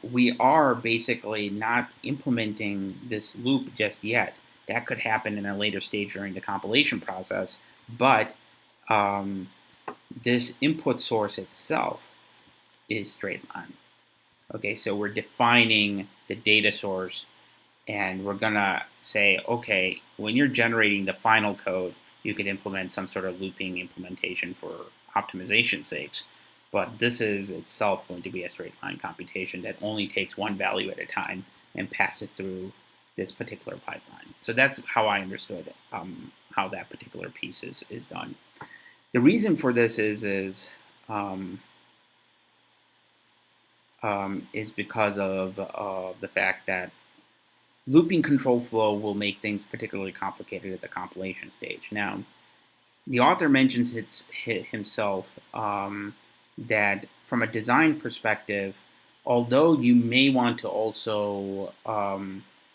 we are basically not implementing this loop just yet. That could happen in a later stage during the compilation process, but this input source itself is straight line. Okay, so we're defining the data source, and we're gonna say, okay, when you're generating the final code, you could implement some sort of looping implementation for optimization sakes, but this is itself going to be a straight line computation that only takes one value at a time and pass it through this particular pipeline. So that's how I understood how that particular piece is done. The reason for this is because of the fact that looping control flow will make things particularly complicated at the compilation stage. Now, the author mentions himself that from a design perspective, although you may want to also,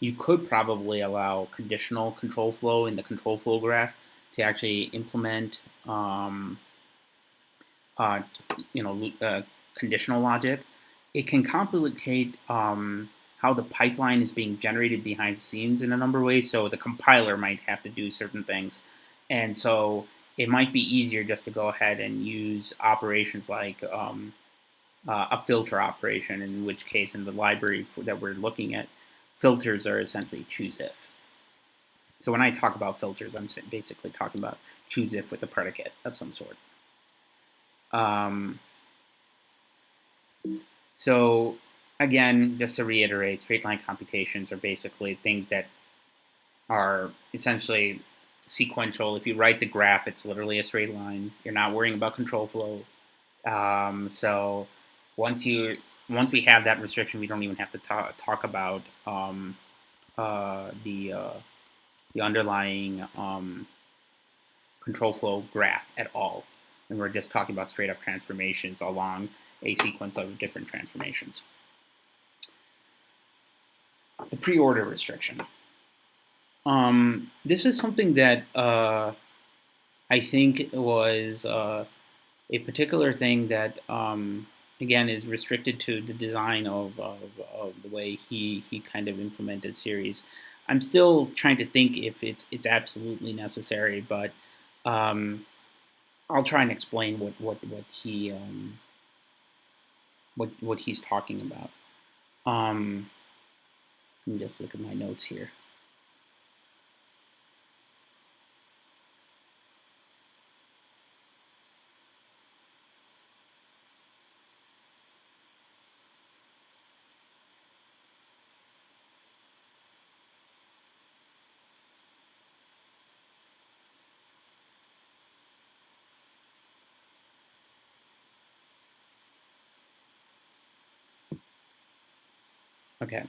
you could probably allow conditional control flow in the control flow graph to actually implement, conditional logic. It can complicate how the pipeline is being generated behind the scenes in a number of ways. So the compiler might have to do certain things, and so it might be easier just to go ahead and use operations like a filter operation, in which case in the library that we're looking at, filters are essentially choose if. So when I talk about filters, I'm basically talking about choose if with a predicate of some sort. So again, just to reiterate, straight line computations are basically things that are essentially sequential. If you write the graph, it's literally a straight line. You're not worrying about control flow. So once we have that restriction, we don't even have to talk about the underlying control flow graph at all. And we're just talking about straight up transformations along a sequence of different transformations. The pre-order restriction. This is something that I think was a particular thing that, again, is restricted to the design of the way he kind of implemented series. I'm still trying to think if it's absolutely necessary, but I'll try and explain what he's talking about. Let me just look at my notes here. Okay,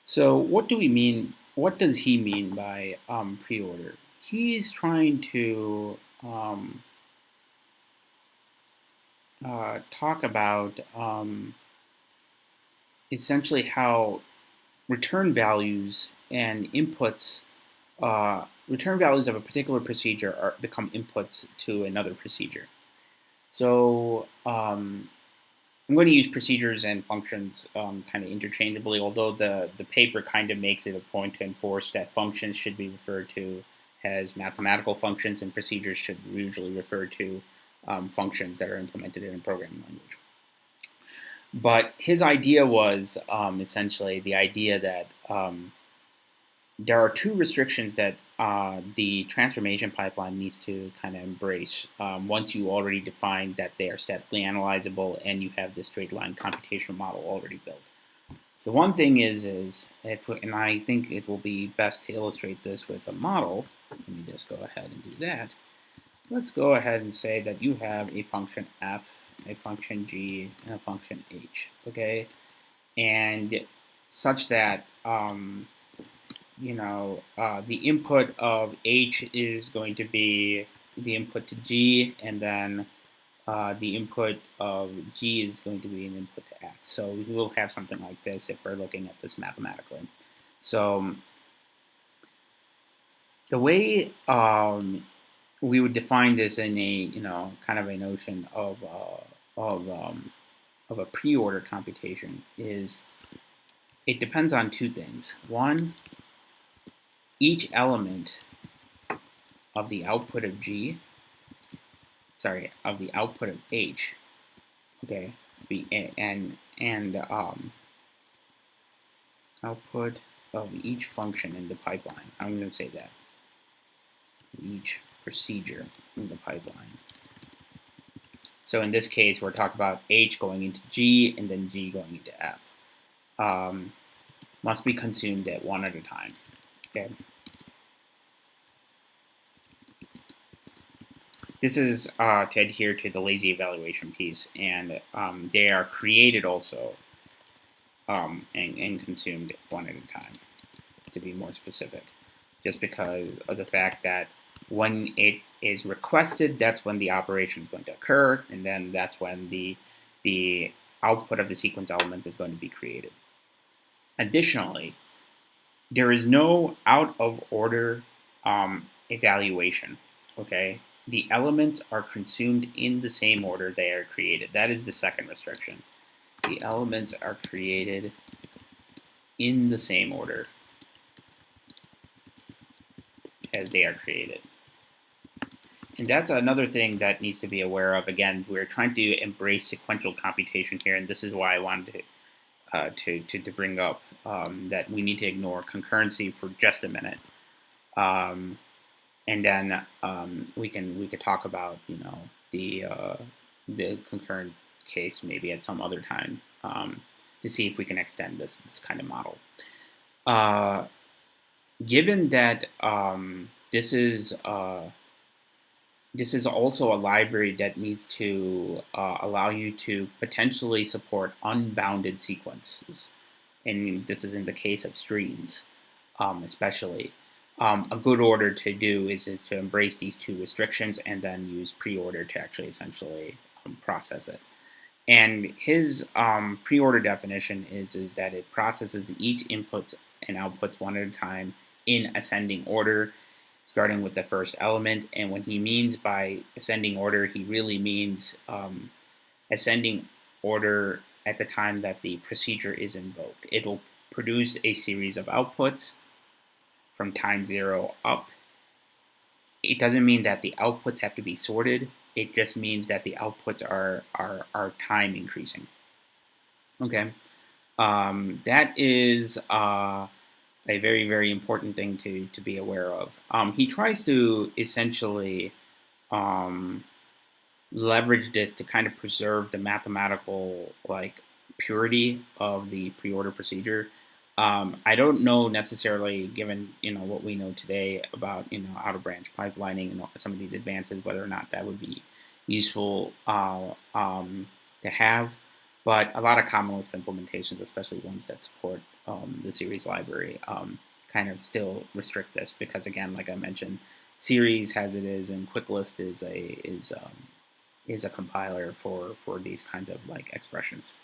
so what do we mean? What does he mean by pre-order? He's trying to talk about essentially how return values and inputs, return values of a particular procedure become inputs to another procedure. So I'm going to use procedures and functions kind of interchangeably, although the paper kind of makes it a point to enforce that functions should be referred to as mathematical functions and procedures should usually refer to functions that are implemented in a programming language. But his idea was essentially the idea that there are two restrictions that the transformation pipeline needs to kind of embrace once you already define that they are statically analyzable and you have this straight line computational model already built. The one thing is and I think it will be best to illustrate this with a model. Let me just go ahead and do that. Let's go ahead and say that you have a function f, a function g, and a function h, okay? And such that the input of h is going to be the input to g, and then the input of g is going to be an input to x. So we will have something like this if we're looking at this mathematically. So the way we would define this in a kind of a notion of a pre-order computation is it depends on two things. One, each element of the output of of the output of h, okay, output of each function in the pipeline. I'm going to say that each procedure in the pipeline. So in this case, we're talking about h going into g and then g going into f. must be consumed at one at a time. Okay. This is to adhere to the lazy evaluation piece, and they are created also and consumed one at a time, to be more specific, just because of the fact that when it is requested, that's when the operation is going to occur, and then that's when the output of the sequence element is going to be created. Additionally, there is no out of order evaluation. Okay, the elements are consumed in the same order they are created. That is the second restriction. The elements are created in the same order as they are created. And that's another thing that needs to be aware of. Again, we're trying to embrace sequential computation here, and this is why I wanted to bring up that we need to ignore concurrency for just a minute. And then we could talk about the concurrent case maybe at some other time to see if we can extend this kind of model. Given that this is also a library that needs to allow you to potentially support unbounded sequences, and this is in the case of streams, especially. A good order to do is to embrace these two restrictions and then use pre-order to actually essentially process it. And his pre-order definition is that it processes each inputs and outputs one at a time in ascending order, starting with the first element. And when he means by ascending order, he really means ascending order at the time that the procedure is invoked. It will produce a series of outputs from time 0 up. It doesn't mean that the outputs have to be sorted. It just means that the outputs are time increasing. Okay, that is a very, very important thing to be aware of. He tries to essentially leverage this to kind of preserve the mathematical purity of the pre-order procedure. I don't know necessarily, given what we know today about out of branch pipelining and some of these advances, whether or not that would be useful to have. But a lot of common Lisp implementations, especially ones that support the series library, kind of still restrict this because, again, like I mentioned, series as it is, and Quick Lisp is a compiler for these kinds of expressions.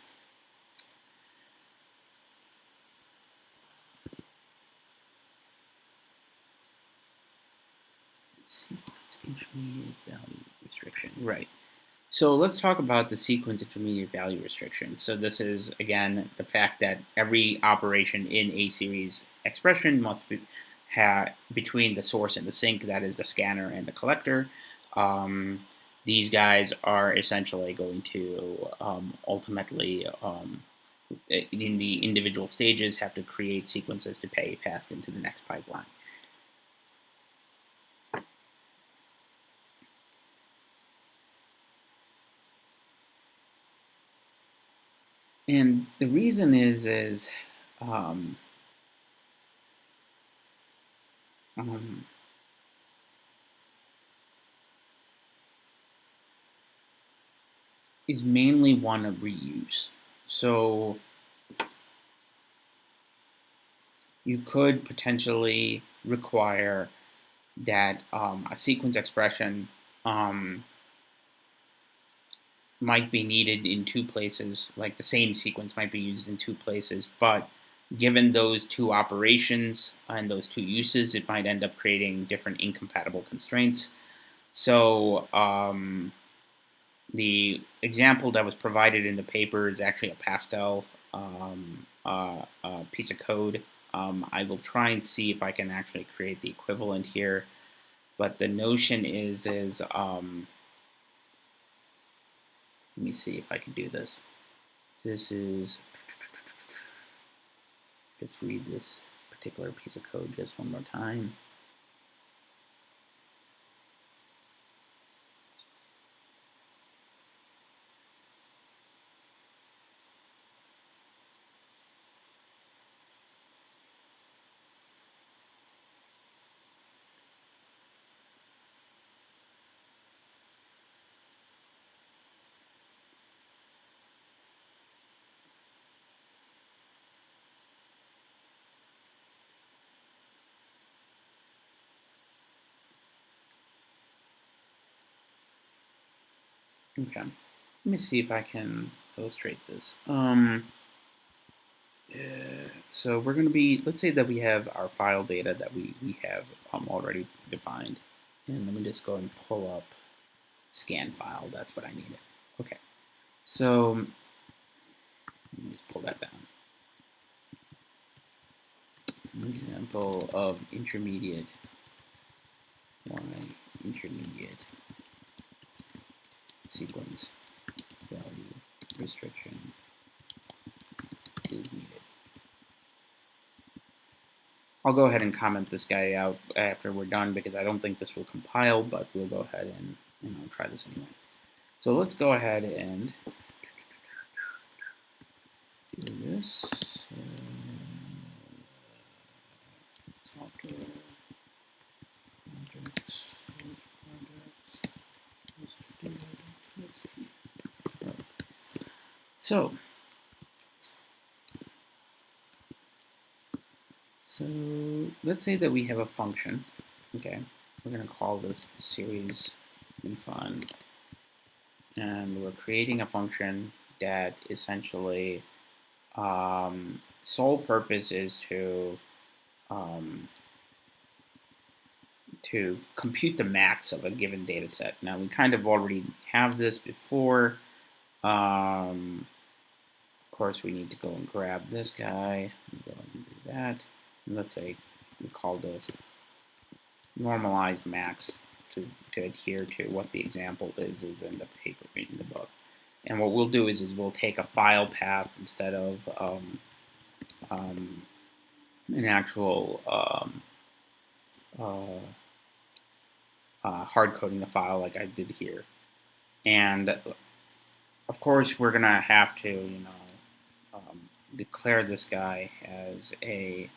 Sequence intermediate value restriction. Right. So let's talk about the sequence intermediate value restriction. So this is, again, the fact that every operation in a series expression must be between the source and the sink, that is the scanner and the collector. These guys are essentially going to ultimately, in the individual stages, have to create sequences to be passed into the next pipeline. And the reason is mainly one of reuse. So you could potentially require that a sequence expression might be needed in two places, like the same sequence might be used in two places, but given those two operations and those two uses, it might end up creating different incompatible constraints. So the example that was provided in the paper is actually a Pascal piece of code. I will try and see if I can actually create the equivalent here, but the notion is let me see if I can do this. This is, let's read this particular piece of code just one more time. Okay, let me see if I can illustrate this. So we're going to be, let's say that we have our file data that we have already defined. And let me just go and pull up scan file. That's what I needed. Okay, so let me just pull that down. An example of intermediate intermediate sequence value restriction is needed. I'll go ahead and comment this guy out after we're done because I don't think this will compile, but we'll go ahead and try this anyway. So let's go ahead and do this. Software projects. So let's say that we have a function. Okay, we're going to call this series refund, and we're creating a function that essentially sole purpose is to compute the max of a given data set. Now we kind of already have this before. Of course, we need to go and grab this guy, and go and do that. And let's say we call this normalized max to adhere to what the example is in the paper in the book. And what we'll do is we'll take a file path instead of an actual hard coding the file like I did here. And of course, we're gonna have to declare this guy as a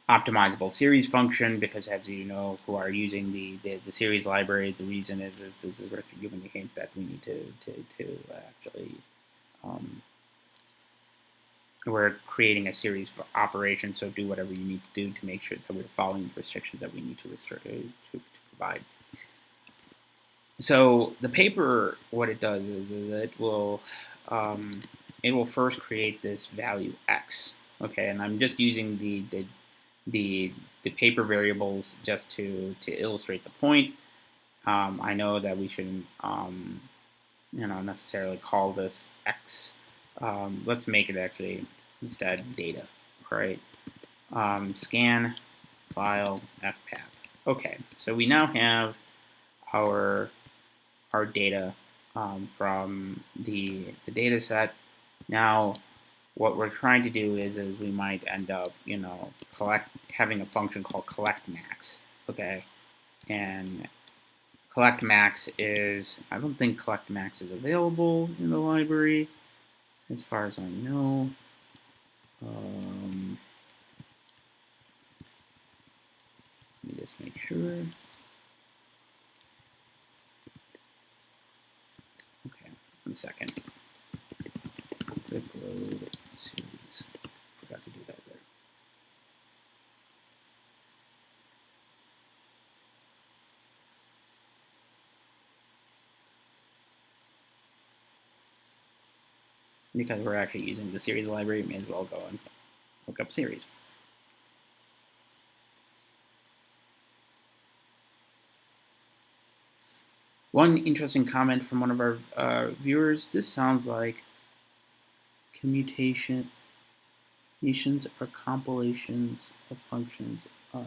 optimizable series function, because as you know, who are using the series library, the reason is we're giving a hint that we need to actually we're creating a series for operations, so do whatever you need to do to make sure that we're following the restrictions that we need to provide. So the paper, what it does is it will first create this value x. Okay, and I'm just using the paper variables just to illustrate the point. I know that we shouldn't necessarily call this x. Let's make it actually instead data. All right. Scan file fpath. Okay, so we now have our data from the data set. Now, what we're trying to do is we might end up, having a function called collect max. Okay, and collect max is, I don't think collect max is available in the library, as far as I know. Let me just make sure. Okay, 1 second. Quick load series. Forgot to do that there. Because we're actually using the series library, we may as well go and look up series. One interesting comment from one of our viewers: this sounds like commutations or compilations of functions are.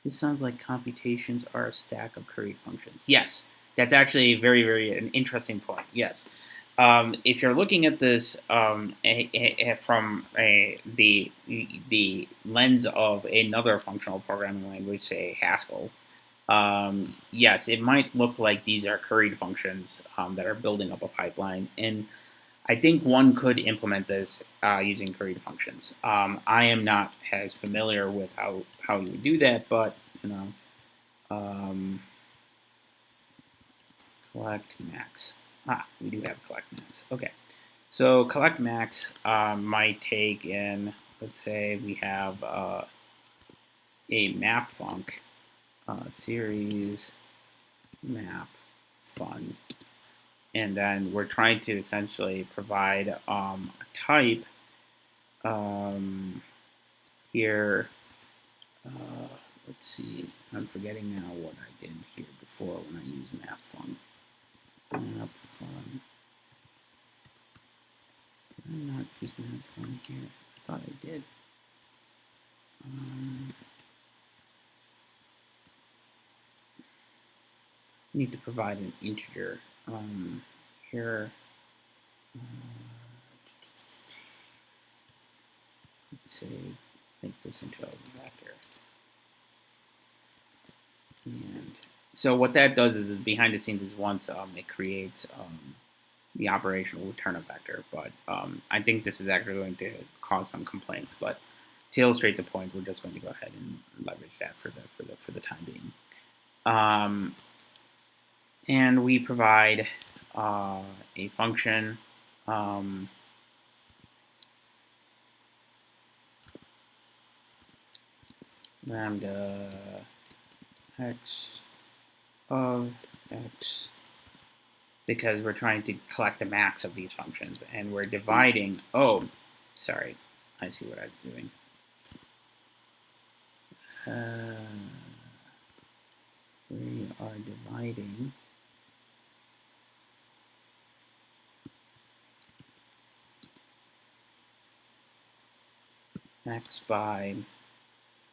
This sounds like computations are a stack of curried functions. Yes, that's actually very an interesting point. Yes. If you're looking at this from the lens of another functional programming language, say Haskell, yes, it might look like these are curried functions that are building up a pipeline, and I think one could implement this using curried functions. I am not as familiar with how you would do that, but collect max. We do have collect max. Okay, so collect max might take in, let's say we have a map func series map fun. And then we're trying to essentially provide a type here. Let's see. I'm forgetting now what I did here before when I used map fun. Map fun. Did I not use map fun here? I thought I did. Need to provide an integer here. Let's say make this into a vector. And so what that does is behind the scenes is once it creates the operation will return a vector, but I think this is actually going to cause some complaints. But to illustrate the point, we're just going to go ahead and leverage that for the time being. And we provide a function lambda x of x, because we're trying to collect the max of these functions, and we're dividing. Oh, sorry, I see what I'm doing. We are dividing x by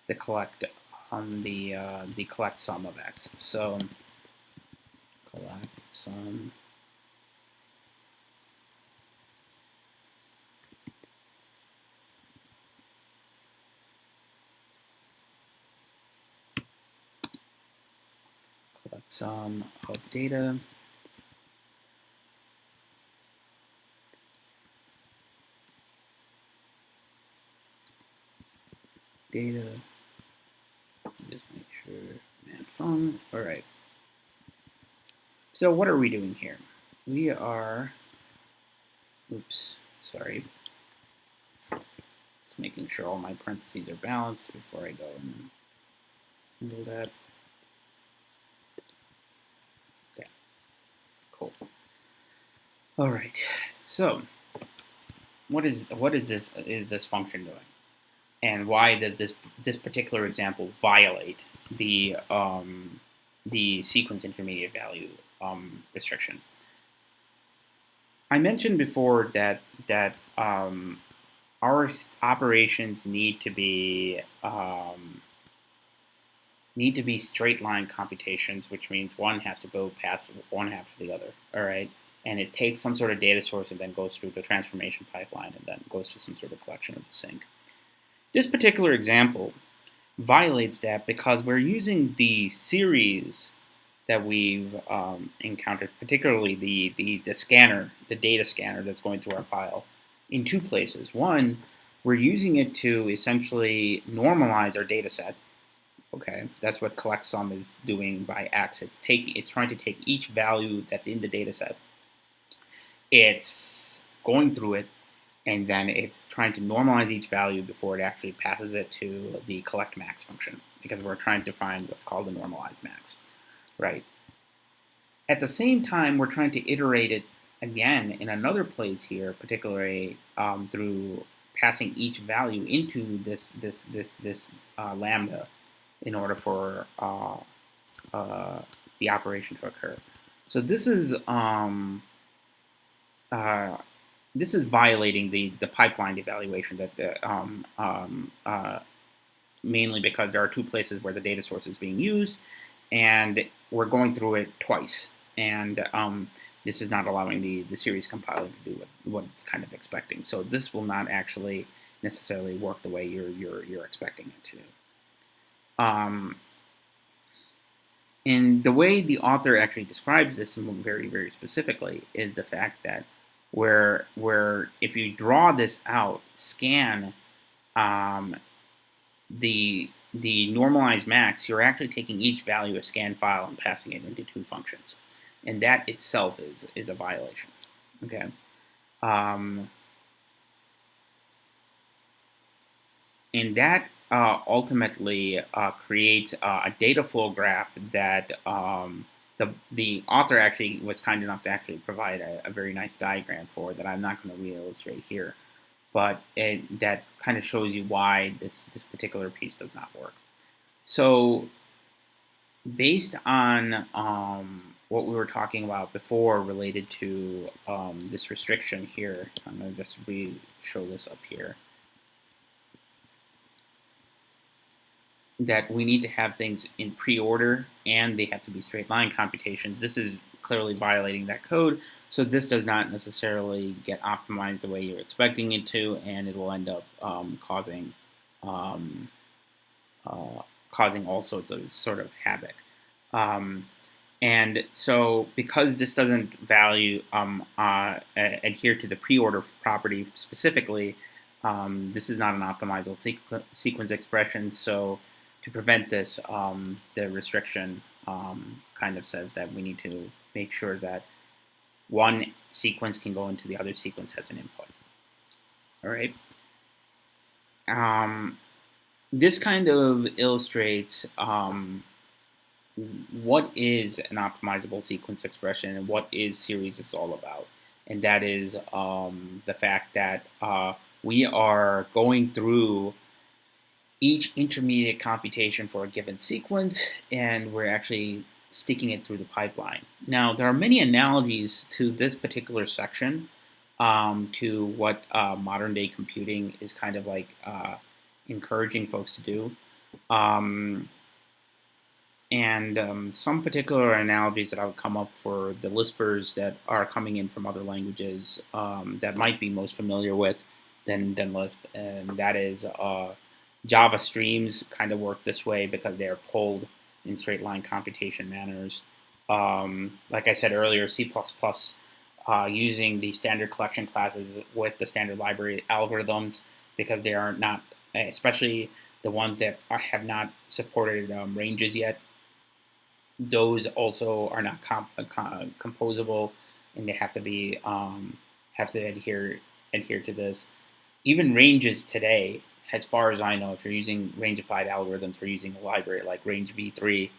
the collect the collect sum of x. So collect sum of data just make sure map fun. All right. So what are we doing here? We are, oops, sorry. Just making sure all my parentheses are balanced before I go and handle that. Okay, cool. All right. So what is this function doing? And why does this particular example violate the sequence intermediate value restriction? I mentioned before that our operations need to be straight line computations, which means one has to go past one after the other. All right, and it takes some sort of data source and then goes through the transformation pipeline and then goes to some sort of collection of the sink. This particular example violates that because we're using the series that we've encountered, particularly the scanner, the data scanner that's going through our file, in two places. One, we're using it to essentially normalize our data set. Okay, that's what collect sum is doing by x. It's trying to take each value that's in the data set. It's going through it, and then it's trying to normalize each value before it actually passes it to the collect max function, because we're trying to find what's called a normalized max, right? At the same time, we're trying to iterate it again in another place here, particularly through passing each value into this lambda in order for the operation to occur. So this is violating the pipeline evaluation that mainly because there are two places where the data source is being used, and we're going through it twice. And this is not allowing the series compiler to do what it's kind of expecting. So this will not actually necessarily work the way you're expecting it to. And the way the author actually describes this very, very specifically is the fact that where if you draw this out, scan the normalized max, you're actually taking each value of scan file and passing it into two functions, and that itself is a violation. Okay. And that ultimately creates a data flow graph that the author actually was kind enough to actually provide a very nice diagram for that I'm not going to re-illustrate here, but that kind of shows you why this particular piece does not work. So based on what we were talking about before related to this restriction here, I'm going to just show this up here, that we need to have things in pre-order and they have to be straight line computations. This is clearly violating that code, so this does not necessarily get optimized the way you're expecting it to, and it will end up causing all sorts of sort of havoc. And so because this doesn't adhere to the pre-order property specifically, this is not an optimizable sequence expression. So to prevent this, the restriction kind of says that we need to make sure that one sequence can go into the other sequence as an input. All right. This kind of illustrates what is an optimizable sequence expression and what is series is all about. And that is the fact that we are going through each intermediate computation for a given sequence, and we're actually sticking it through the pipeline. Now, there are many analogies to this particular section to what modern day computing is kind of like encouraging folks to do. Some particular analogies that I would come up for the Lispers that are coming in from other languages that might be most familiar with than Lisp, and that is Java streams kind of work this way because they're pulled in straight line computation manners. Like I said earlier, C++ using the standard collection classes with the standard library algorithms, because they are not, especially the ones that have not supported ranges yet, those also are not composable, and they have to be adhere to this. Even ranges today, as far as I know, if you're using range of 5 algorithms or using a library like range v3,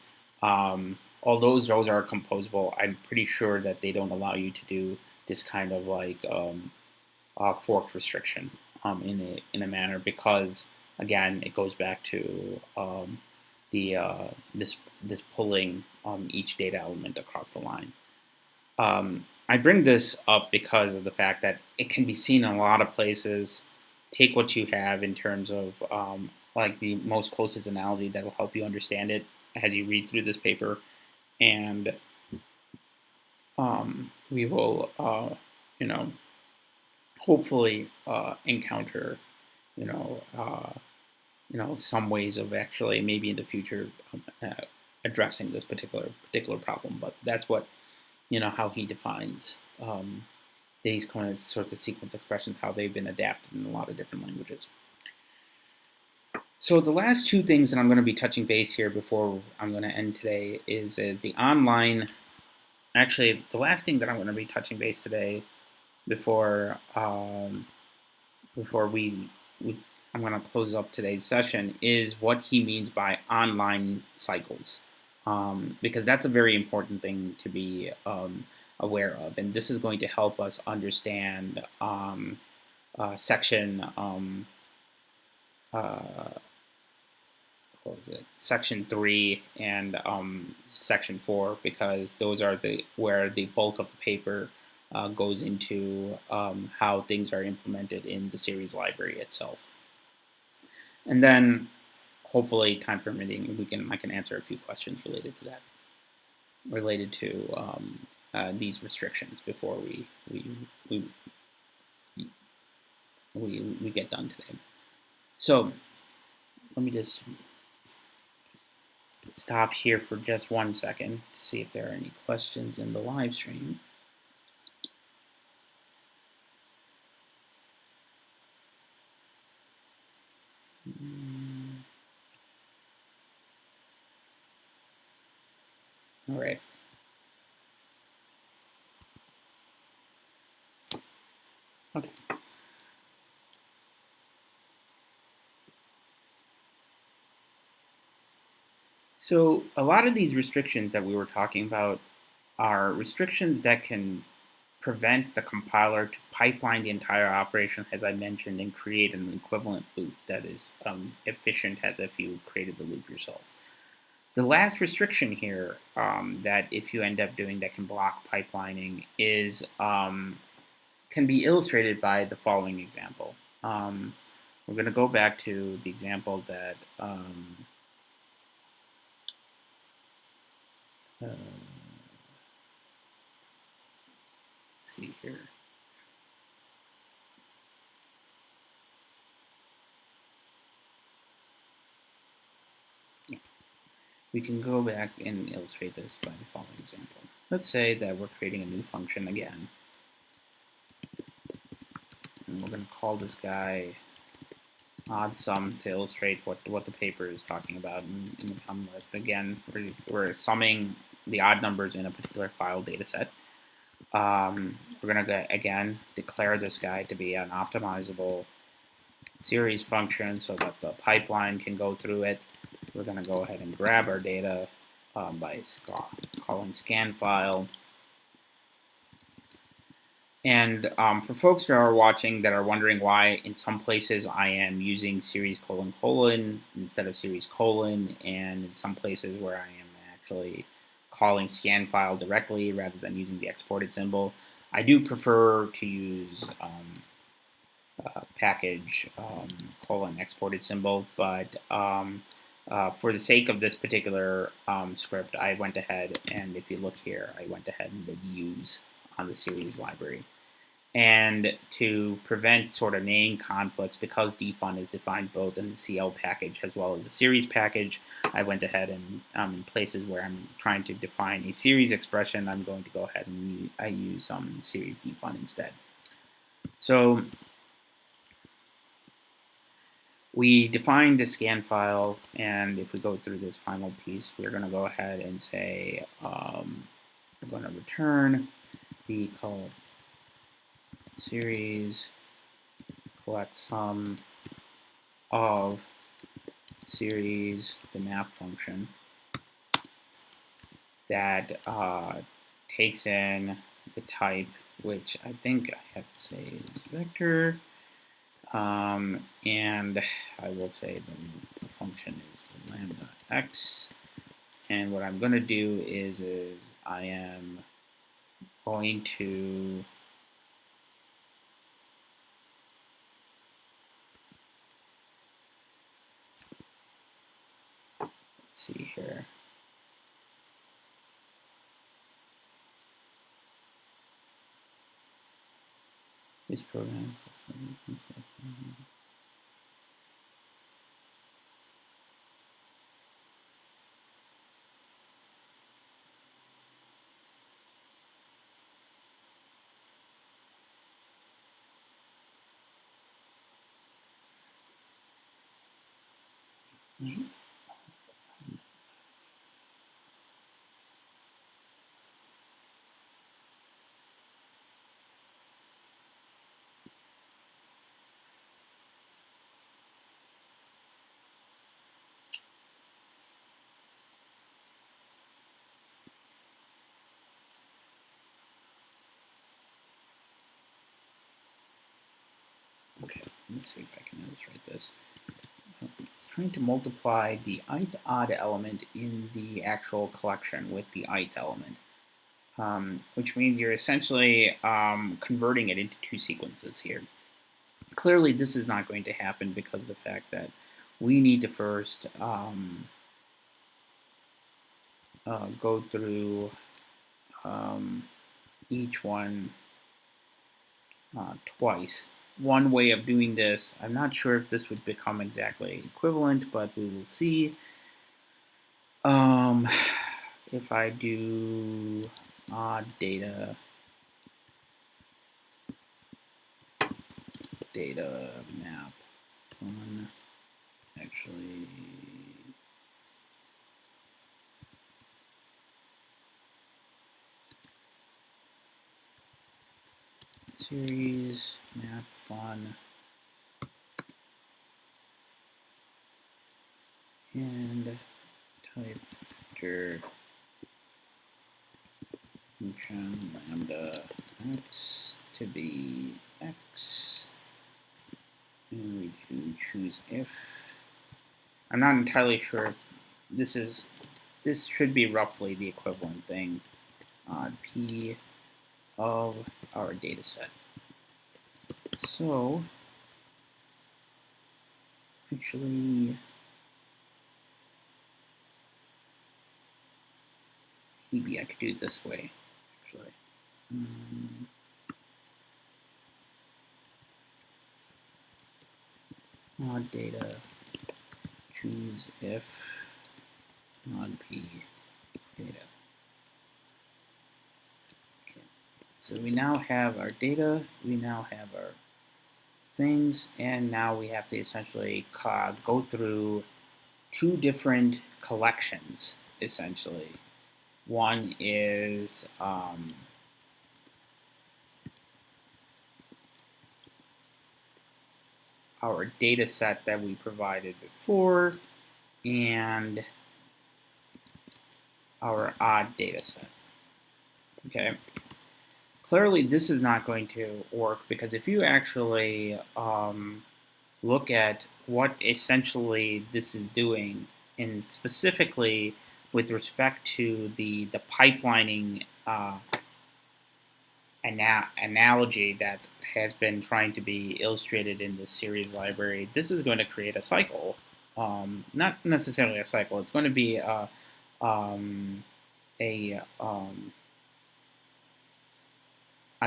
all those are composable. I'm pretty sure that they don't allow you to do this kind of like forked restriction in a manner, because again it goes back to this pulling each data element across the line. I bring this up because of the fact that it can be seen in a lot of places. Take what you have in terms of like the most closest analogy that will help you understand it as you read through this paper, and we will hopefully encounter some ways of actually maybe in the future addressing this particular problem. But that's what how he defines these kind of sorts of sequence expressions, how they've been adapted in a lot of different languages. So the last two things that I'm going to be touching base here before I'm going to end today is the online. Actually, the last thing that I'm going to be touching base today before I'm going to close up today's session is what he means by online cycles, because that's a very important thing to be aware of, and this is going to help us understand section section 3 and section 4, because those are where the bulk of the paper goes into how things are implemented in the series library itself. And then, hopefully, time permitting, I can answer a few questions related to that, related to these restrictions before we get done today. So let me just stop here for just 1 second to see if there are any questions in the live stream. All right. Okay. So a lot of these restrictions that we were talking about are restrictions that can prevent the compiler to pipeline the entire operation, as I mentioned, and create an equivalent loop that is efficient as if you created the loop yourself. The last restriction here that if you end up doing that can block pipelining is can be illustrated by the following example. We're going to go back to the example that let's see here. We can go back and illustrate this by the following example. Let's say that we're creating a new function again. And we're going to call this guy odd sum to illustrate what the paper is talking about in the common Lisp. But again, we're summing the odd numbers in a particular file data set. We're going to, again, declare this guy to be an optimizable series function so that the pipeline can go through it. We're going to go ahead and grab our data by calling scan file. And for folks that are watching that are wondering why in some places I am using series : instead of series : and in some places where I am actually calling scan file directly rather than using the exported symbol, I do prefer to use package : exported symbol, but for the sake of this particular script, I went ahead and if you look here, I went ahead and did use on the series library. And to prevent sort of name conflicts, because defun is defined both in the CL package as well as the series package, I went ahead and in places where I'm trying to define a series expression, I'm going to go ahead and I use series defun instead. So we define the scan file, and if we go through this final piece, we're going to go ahead and say we're going to return the series collect sum of series, the map function, that takes in the type, which I think I have to say is vector, and I will say the function is the lambda x, and what I'm going to do is I am going to see here. This program. Okay, let's see if I can illustrate this. It's trying to multiply the ith odd element in the actual collection with the ith element, which means you're essentially converting it into two sequences here. Clearly, this is not going to happen because of the fact that we need to first go through each one twice. One way of doing this, I'm not sure if this would become exactly equivalent, but we will see. If I do odd data map one, actually series map fun and type vector function lambda x to be x, and we do choose if. I'm not entirely sure. This should be roughly the equivalent thing on P of our data set. So actually, maybe I could do it this way. Actually, mod data, choose if, mod P data. Okay. So we now have our data. We now have our things, and now we have to essentially go through two different collections, essentially. One is our data set that we provided before, and our odd data set. Okay. Clearly, this is not going to work because if you actually look at what essentially this is doing, and specifically with respect to the pipelining analogy that has been trying to be illustrated in this series library, this is going to create a cycle. Not necessarily a cycle. It's going to be a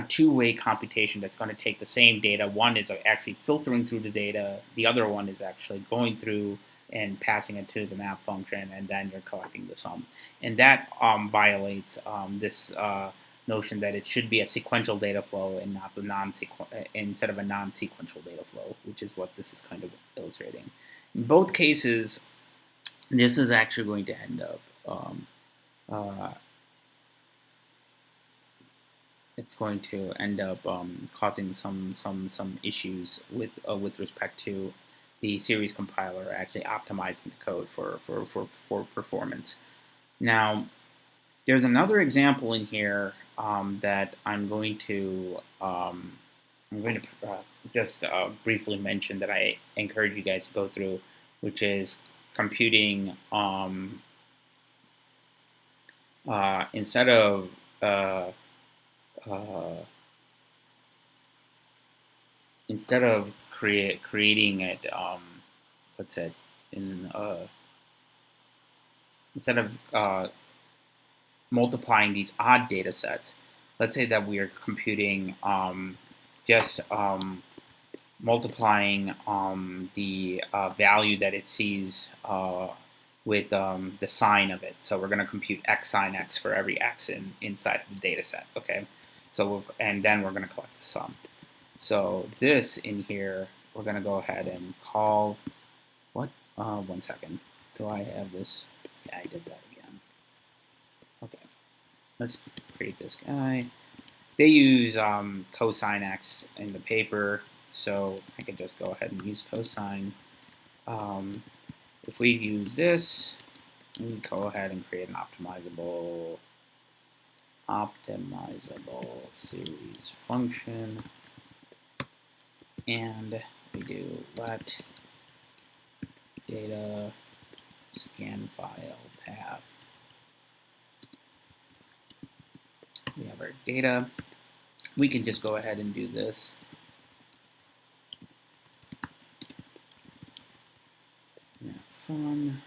two-way computation that's going to take the same data. One is actually filtering through the data. The other one is actually going through and passing it to the map function, and then you're collecting the sum. And that violates this notion that it should be a sequential data flow and not the instead of a non-sequential data flow, which is what this is kind of illustrating. In both cases, this is actually going to end up it's going to end up causing some issues with respect to the series compiler actually optimizing the code for performance. Now, there's another example in here that I'm going to just briefly mention that I encourage you guys to go through, which is computing instead of creating it, instead of multiplying these odd data sets, let's say that we are computing just multiplying the value that it sees with the sign of it. So we're going to compute x sine x for every x inside of the data set. Okay, so and then we're going to collect the sum. So this in here, we're going to go ahead and call what? 1 second. Do I have this? Yeah, I did that again. Okay, let's create this guy. They use cosine x in the paper, so I can just go ahead and use cosine. If we use this, we can go ahead and create an optimizable series function, and we do let data scan file path. We have our data. We can just go ahead and do this. Now, fun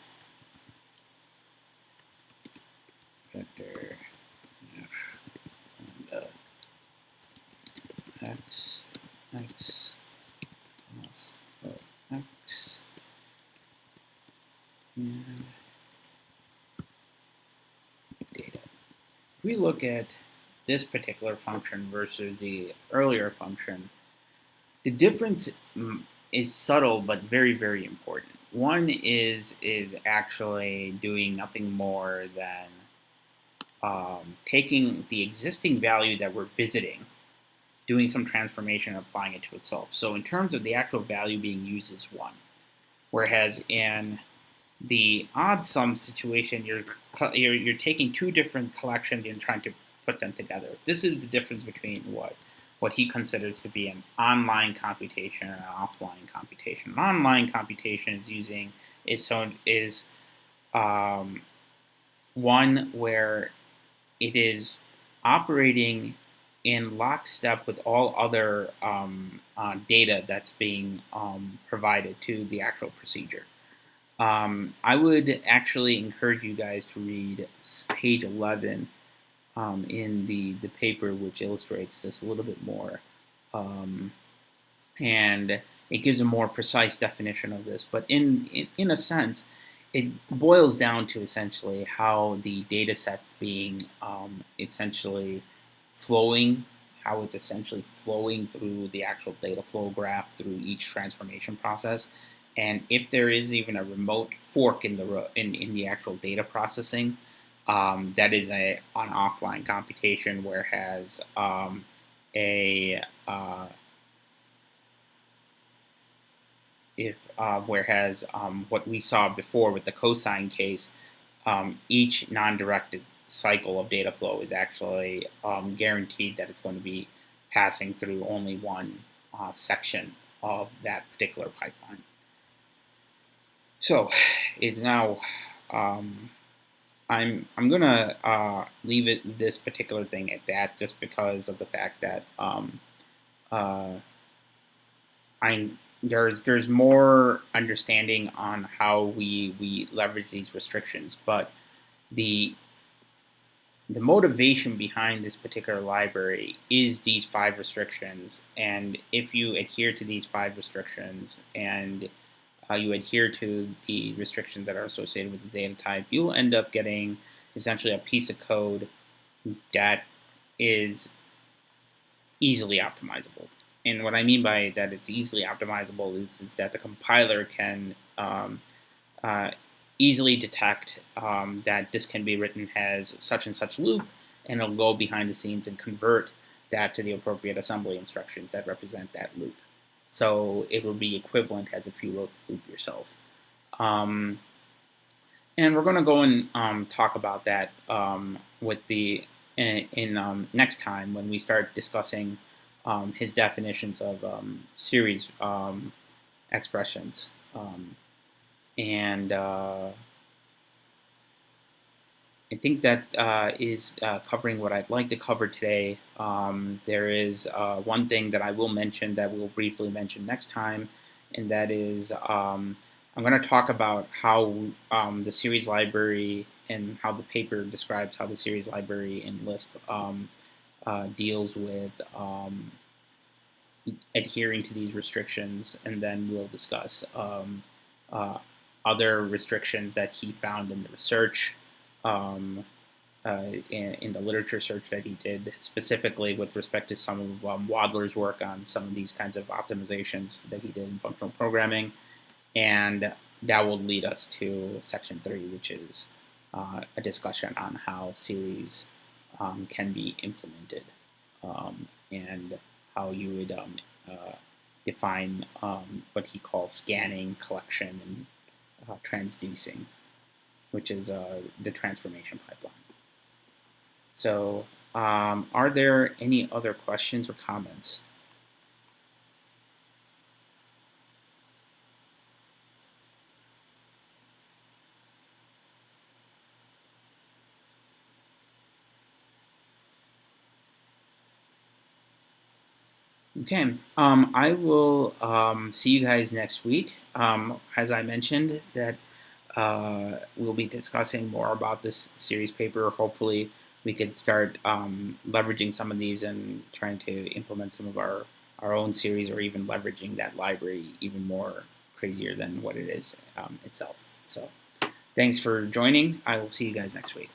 vector and x plus x and data. If we look at this particular function versus the earlier function, the difference is subtle but very, very important. One is actually doing nothing more than taking the existing value that we're visiting, doing some transformation and applying it to itself. So in terms of the actual value being used is 1. Whereas in The odd sum situation, you're taking two different collections and trying to put them together. This is the difference between what he considers to be an online computation and an offline computation. An online computation is one where it is operating in lockstep with all other data that's being provided to the actual procedure. I would actually encourage you guys to read page 11 in the paper, which illustrates this a little bit more. And it gives a more precise definition of this. But in a sense, it boils down to essentially how the data set's being essentially flowing, how it's essentially flowing through the actual data flow graph through each transformation process. And if there is even a remote fork in the actual data processing, that is an offline computation, whereas what we saw before with the cosine case, each non-directed cycle of data flow is actually guaranteed that it's going to be passing through only one section of that particular pipeline. So it's now I'm gonna leave this particular thing at that, just because of the fact that there's more understanding on how we leverage these restrictions, but the motivation behind this particular library is these 5 restrictions, and if you adhere to these 5 restrictions and you adhere to the restrictions that are associated with the data type, you'll end up getting essentially a piece of code that is easily optimizable. And what I mean by that it's easily optimizable is that the compiler can easily detect that this can be written as such and such loop, and it'll go behind the scenes and convert that to the appropriate assembly instructions that represent that loop. So it will be equivalent as if you wrote the loop yourself. And we're going to go and talk about that with next time when we start discussing his definitions of series expressions. And I think that is covering what I'd like to cover today. There is one thing that I will mention that we'll briefly mention next time, and that is I'm going to talk about how the series library and how the paper describes how the series library in Lisp deals with adhering to these restrictions, and then we'll discuss other restrictions that he found in the research, in the literature search that he did, specifically with respect to some of Wadler's work on some of these kinds of optimizations that he did in functional programming. And that will lead us to section 3, which is a discussion on how series can be implemented, and how you would define what he called scanning, collection, and transducing, which is the transformation pipeline. So are there any other questions or comments? Okay, I will see you guys next week. As I mentioned, that we'll be discussing more about this series paper. Hopefully, we could start leveraging some of these and trying to implement some of our own series, or even leveraging that library even more crazier than what it is itself. So, thanks for joining. I will see you guys next week.